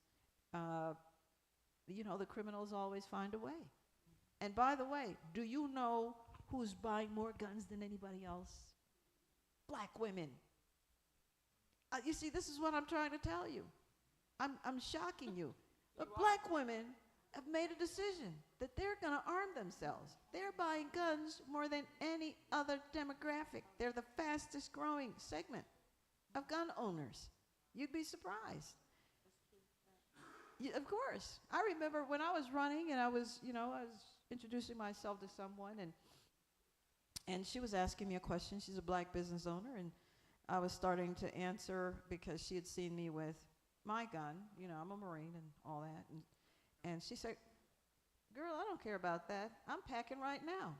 the criminals always find a way. And by the way, do you know who's buying more guns than anybody else? Black women. You see, this is what I'm trying to tell you. I'm shocking you. But black women have made a decision that they're going to arm themselves. They're buying guns more than any other demographic. They're the fastest growing segment of gun owners. You'd be surprised. Of course. I remember when I was running and I was introducing myself to someone, and she was asking me a question. She's a black business owner, and I was starting to answer because she had seen me with my gun. I'm a Marine and all that. And she said, "Girl, I don't care about that. I'm packing right now.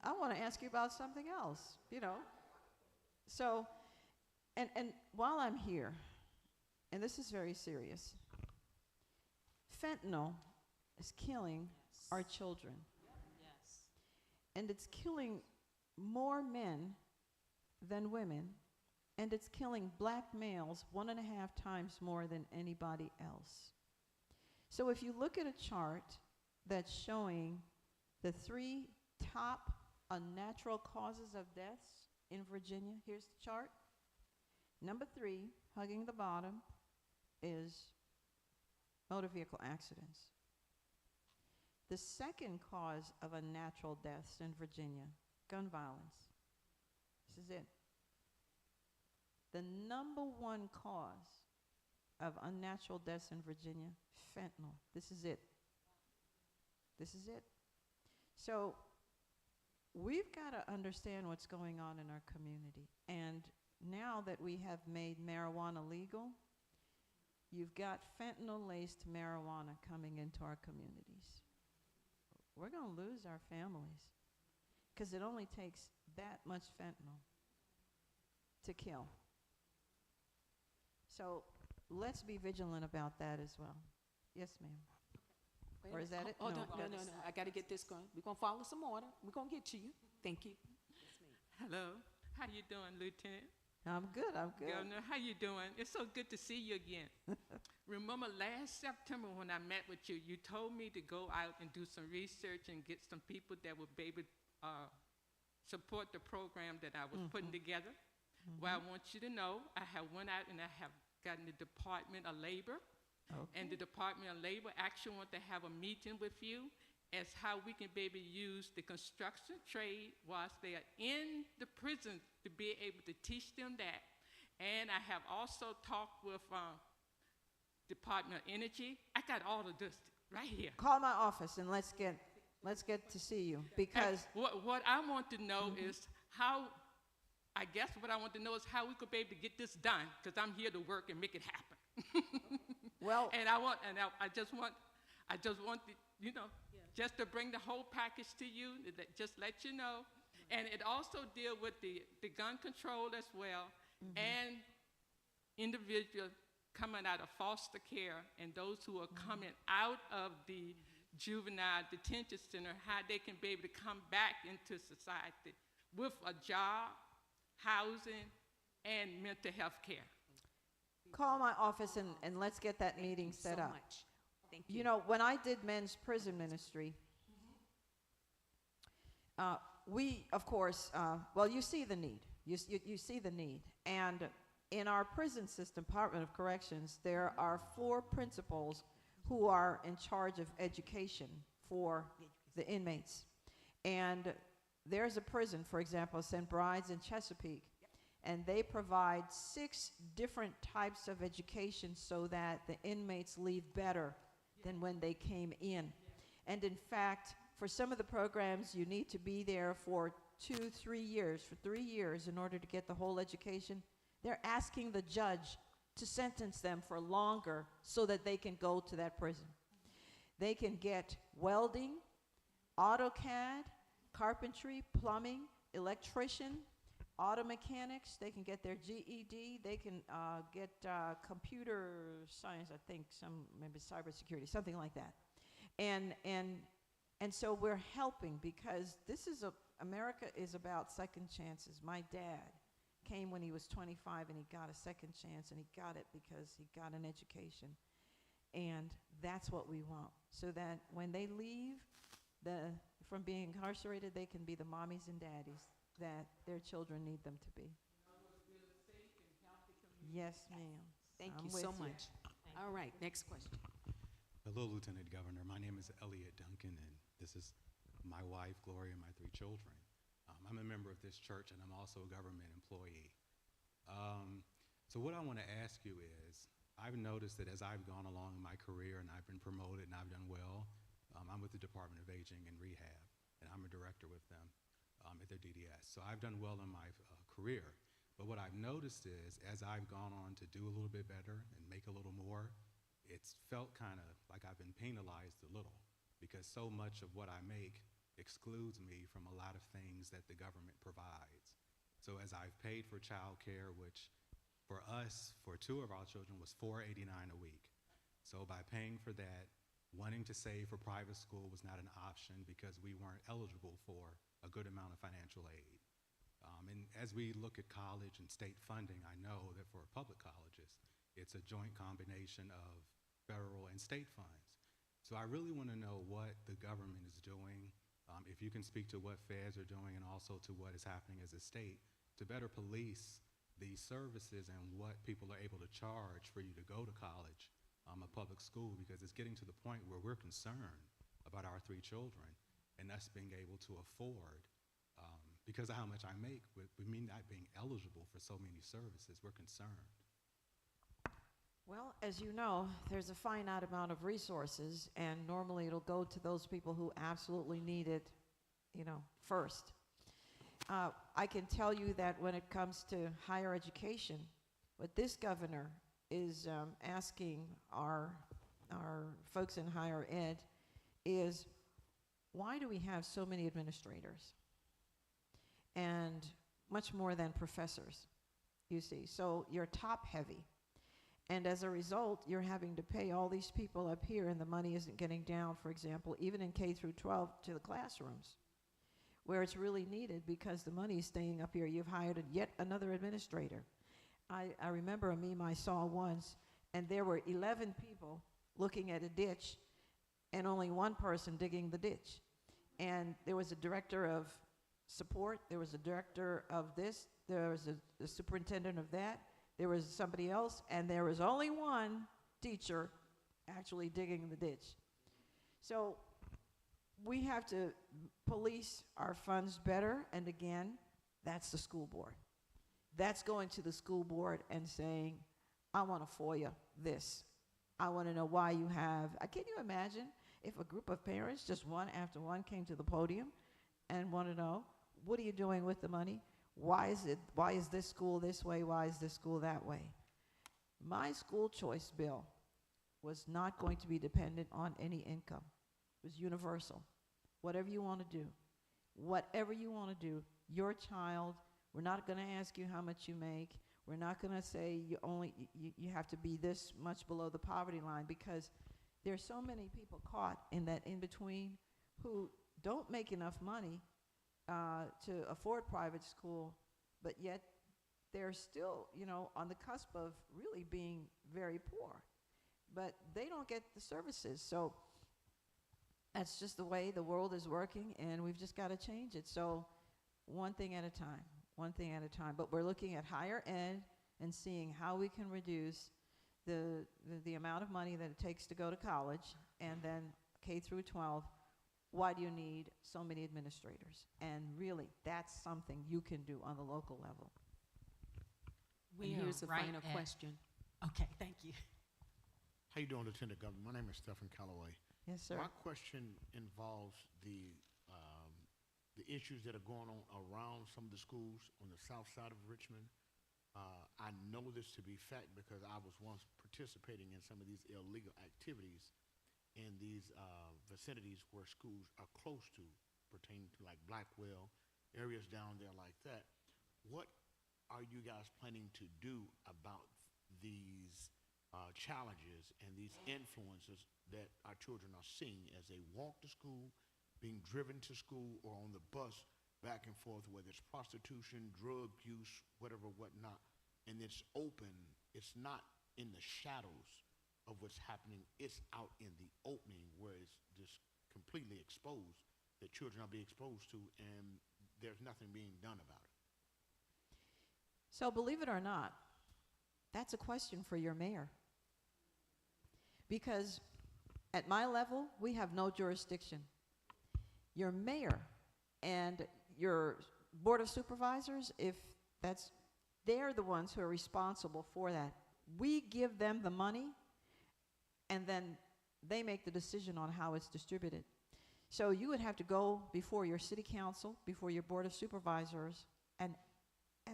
I want to ask you about something else, So, and while I'm here, and this is very serious, fentanyl is killing our children. Yes. And it's killing more men than women, and it's killing black males 1.5 times more than anybody else. So if you look at a chart that's showing the 3 top unnatural causes of deaths in Virginia, here's the chart. Number 3, hugging the bottom, is motor vehicle accidents. The second cause of unnatural deaths in Virginia, gun violence. This is it. The number 1 cause of unnatural deaths in Virginia, fentanyl. This is it. This is it. So we've got to understand what's going on in our community. And now that we have made marijuana legal, you've got fentanyl-laced marijuana coming into our communities. We're going to lose our families because it only takes that much fentanyl to kill. So let's be vigilant about that as well. Yes, ma'am. Or is that it? No. I got to get this going. We're going to follow some order. We're going to get to you. Thank you. Hello. How you doing, Lieutenant? I'm good. Governor, how you doing? It's so good to see you again. Remember last September when I met with you, you told me to go out and do some research and get some people that would be able to support the program that I was putting together. Well, I want you to know I have went out and I have gotten the Department of Labor. And the Department of Labor actually want to have a meeting with you as how we can be able to use the construction trade whilst they are in the prison to be able to teach them that. And I have also talked with Department of Energy. I got all of this right here. Call my office and let's get to see you, because What I want to know is how, I guess what I want to know is how we could be able to get this done, because I'm here to work and make it happen. well, And I just want the, just to bring the whole package to you, just let you know. And it also deal with the gun control as well, and individuals coming out of foster care and those who are coming out of the juvenile detention center, how they can be able to come back into society with a job, housing, and mental health care. call my office and let's get that meeting set up. Thank you. You know, when I did men's prison ministry, we, of course, well, you see the need. You see the need. And in our prison system, Department of Corrections, there are 4 principals who are in charge of education for the inmates. And there's a prison, for example, St. Bride's in Chesapeake, and they provide 6 different types of education so that the inmates leave better than when they came in. And in fact, for some of the programs, you need to be there for 2-3 years, for 3 years in order to get the whole education. They're asking the judge to sentence them for longer so that they can go to that prison. They can get welding, AutoCAD, carpentry, plumbing, electrician, auto mechanics. They can get their GED. They can get computer science, I think, maybe cybersecurity, something like that. And so we're helping, because America is about second chances. My dad came when he was 25 and he got a second chance, and he got it because he got an education. And that's what we want, so that when they leave from being incarcerated, they can be the mommies and daddies that their children need them to be. Yes, ma'am. Thank I'm you with so you. much. All right, next question. Hello, Lieutenant Governor. My name is Elliot Duncan, and this is my wife, Gloria, and my 3 children. I'm a member of this church, and I'm also a government employee. So what I want to ask you is, I've noticed that as I've gone along in my career and I've been promoted and I've done well, I'm with the Department of Aging and Rehab, and I'm a director with them at their DDS. So I've done well in my career. But what I've noticed is, as I've gone on to do a little bit better and make a little more, it's felt kind of like I've been penalized a little, because so much of what I make excludes me from a lot of things that the government provides. So as I've paid for child care, which for us, for 2 of our children, was $4.89 a week. So by paying for that, wanting to save for private school was not an option because we weren't eligible for a good amount of financial aid. And as we look at college and state funding, I know that for public colleges, it's a joint combination of federal and state funds. So I really want to know what the government is doing, if you can speak to what feds are doing, and also to what is happening as a state to better police these services and what people are able to charge for you to go to college, a public school, because it's getting to the point where we're concerned about our 3 children and us being able to afford, because of how much I make, with me not being eligible for so many services, we're concerned. Well, as you know, there's a finite amount of resources, and normally it'll go to those people who absolutely need it, first. I can tell you that when it comes to higher education, what this governor is asking our folks in higher ed is, why do we have so many administrators? And much more than professors, you see. So you're top heavy. And as a result, you're having to pay all these people up here, and the money isn't getting down, for example, even in K through 12 to the classrooms. where it's really needed because the money is staying up here. You've hired yet another administrator. I remember a meme I saw once, and there were 11 people looking at a ditch and only one person digging the ditch. And there was a director of support, there was a director of this, there was a superintendent of that, there was somebody else, and there was only one teacher actually digging the ditch. So we have to police our funds better, and again, that's the school board. That's going to the school board and saying, I want to FOIA this. I want to know why you have, can you imagine if a group of parents, just one after one, came to the podium and want to know, what are you doing with the money? Why is this school this way? Why is this school that way? My school choice bill was not going to be dependent on any income. It was universal. Whatever you want to do, whatever you want to do, your child, we're not going to ask you how much you make. We're not going to say you have to be this much below the poverty line, because there's so many people caught in that in-between who don't make enough money to afford private school, but yet they're still, on the cusp of really being very poor. But they don't get the services. So that's just the way the world is working, and we've just got to change it. So one thing at a time, one thing at a time. But we're looking at higher ed and seeing how we can reduce the amount of money that it takes to go to college, and then K through 12. Why do you need so many administrators? And really, that's something you can do on the local level. And here's a final question. Okay, thank you. How you doing, Lieutenant Governor? My name is Stephen Calloway. Yes, sir. My question involves the issues that are going on around some of the schools on the south side of Richmond. I know this to be fact because I was once participating in some of these illegal activities in these vicinities where schools are close to, pertaining to like Blackwell, areas down there like that. What are you guys planning to do about these challenges and these influences that our children are seeing as they walk to school, being driven to school, or on the bus back and forth, whether it's prostitution, drug use, whatever, whatnot, and it's open, it's not in the shadows of what's happening, it's out in the opening where it's just completely exposed, that children are being exposed to, and there's nothing being done about it. So believe it or not, that's a question for your mayor. Because at my level, we have no jurisdiction. Your mayor and your board of supervisors, they're the ones who are responsible for that. We give them the money, and then they make the decision on how it's distributed. So you would have to go before your city council, before your board of supervisors, and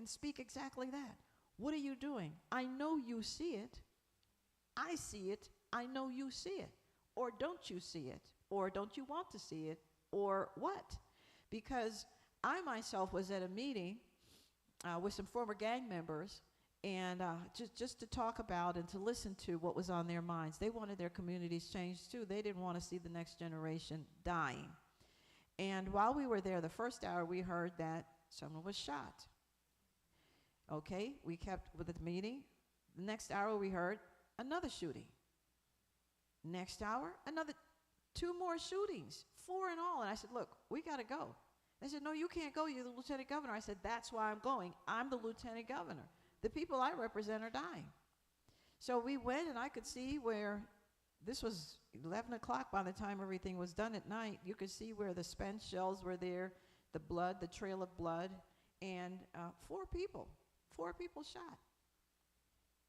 speak exactly that. What are you doing? I know you see it. I see it. I know you see it. Or don't you see it? Or don't you want to see it? Or what? Because I myself was at a meeting with some former gang members, and just to talk about and to listen to what was on their minds. They wanted their communities changed too. They didn't want to see the next generation dying. And while we were there, the first hour we heard that someone was shot. Okay, we kept with the meeting. The next hour we heard another shooting. Next hour, another 2 more shootings, 4 in all. And I said, look, we got to go. They said, no, you can't go. You're the lieutenant governor. I said, that's why I'm going. I'm the lieutenant governor. The people I represent are dying. So we went, and I could see where this was 11 o'clock by the time everything was done at night. You could see where the spent shells were there, the blood, the trail of blood, and 4 people shot.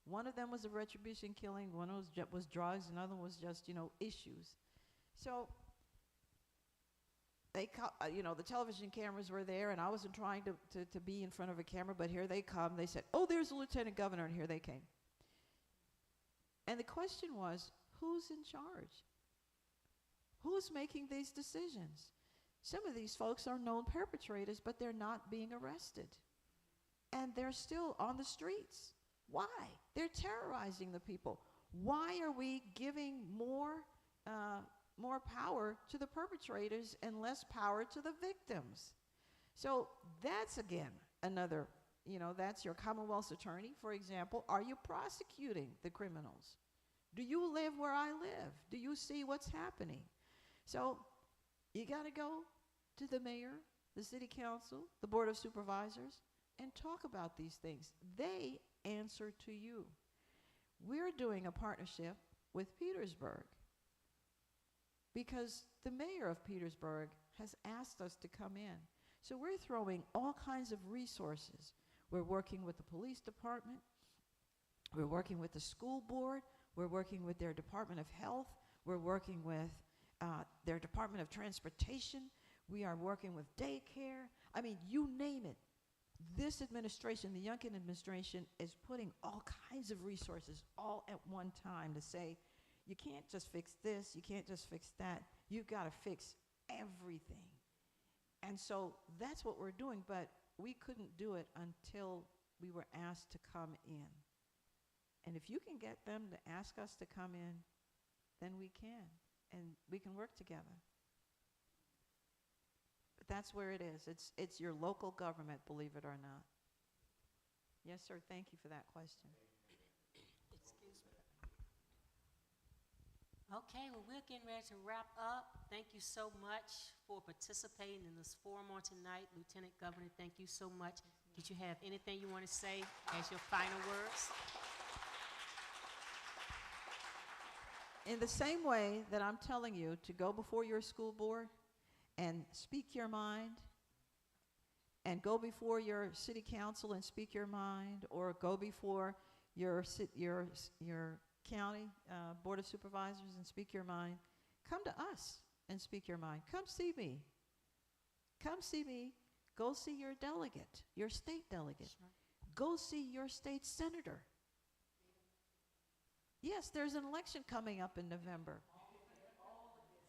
One of them was a retribution killing, one was drugs, another was just, issues. So they, the television cameras were there, and I wasn't trying to be in front of a camera, but here they come. They said, oh, there's the lieutenant governor, and here they came. And the question was, who's in charge? Who's making these decisions? Some of these folks are known perpetrators, but they're not being arrested. And they're still on the streets. Why? They're terrorizing the people. Why are we giving more power to the perpetrators and less power to the victims? So that's, again, another, that's your Commonwealth's attorney, for example. Are you prosecuting the criminals? Do you live where I live? Do you see what's happening? So you got to go to the mayor, the city council, the board of supervisors, and talk about these things. They answer to you. We're doing a partnership with Petersburg because the mayor of Petersburg has asked us to come in. So we're throwing all kinds of resources. We're working with the police department. We're working with the school board. We're working with their Department of Health. We're working with their Department of Transportation. We are working with daycare. I mean, you name it. This administration, the Youngkin administration, is putting all kinds of resources all at one time to say, you can't just fix this, you can't just fix that. You've got to fix everything. And so that's what we're doing, but we couldn't do it until we were asked to come in. And if you can get them to ask us to come in, then we can, and we can work together. But that's where it is. It's your local government, believe it or not. Yes, sir. Thank you for that question. Excuse me. Okay, well, we're getting ready to wrap up. Thank you so much for participating in this forum on tonight. Lieutenant Governor, thank you so much. Did you have anything you want to say as your final words? In the same way that I'm telling you to go before your school board and speak your mind, and go before your city council and speak your mind, or go before your county board of supervisors and speak your mind, come to us and speak your mind. Come see me. Come see me. Go see your delegate, your state delegate. Sure. Go see your state senator. Yes, there's an election coming up in November.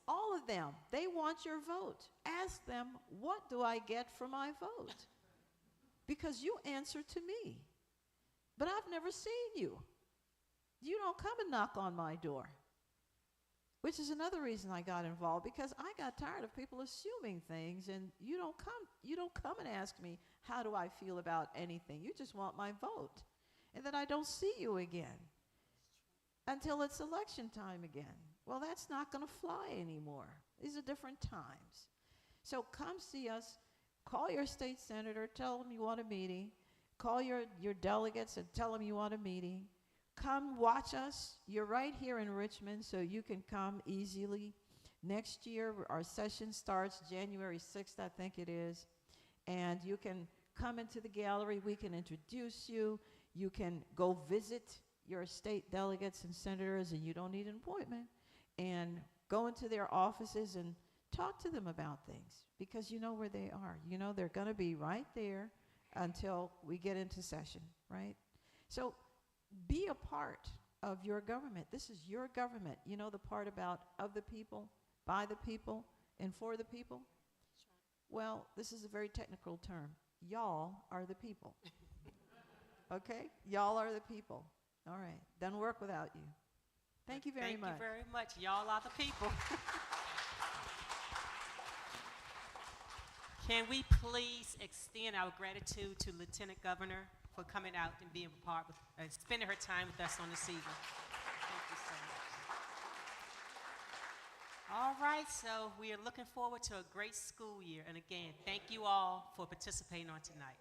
All of them, they want your vote. Ask them, what do I get for my vote? Because you answer to me. But I've never seen you. You don't come and knock on my door. Which is another reason I got involved, because I got tired of people assuming things, and you don't come and ask me, how do I feel about anything? You just want my vote. And then I don't see you again until it's election time again. Well, that's not going to fly anymore. These are different times. So come see us. Call your state senator. Tell them you want a meeting. Call your delegates and tell them you want a meeting. Come watch us. You're right here in Richmond, so you can come easily. Next year, our session starts January 6th, I think it is. And you can come into the gallery. We can introduce you. You can go visit your state delegates and senators, and you don't need an appointment, and go into their offices and talk to them about things, because you know where they are. You know they're going to be right there until we get into session, right? So be a part of your government. This is your government. You know the part about of the people, by the people, and for the people? Well, this is a very technical term. Y'all are the people. Okay? Y'all are the people. All right. Doesn't work without you. Thank you very much. Thank you very much. Y'all are the people. Can we please extend our gratitude to Lieutenant Governor for coming out and being a part with, spending her time with us on this evening. Thank you so much. All right, so we are looking forward to a great school year. And again, thank you all for participating on tonight.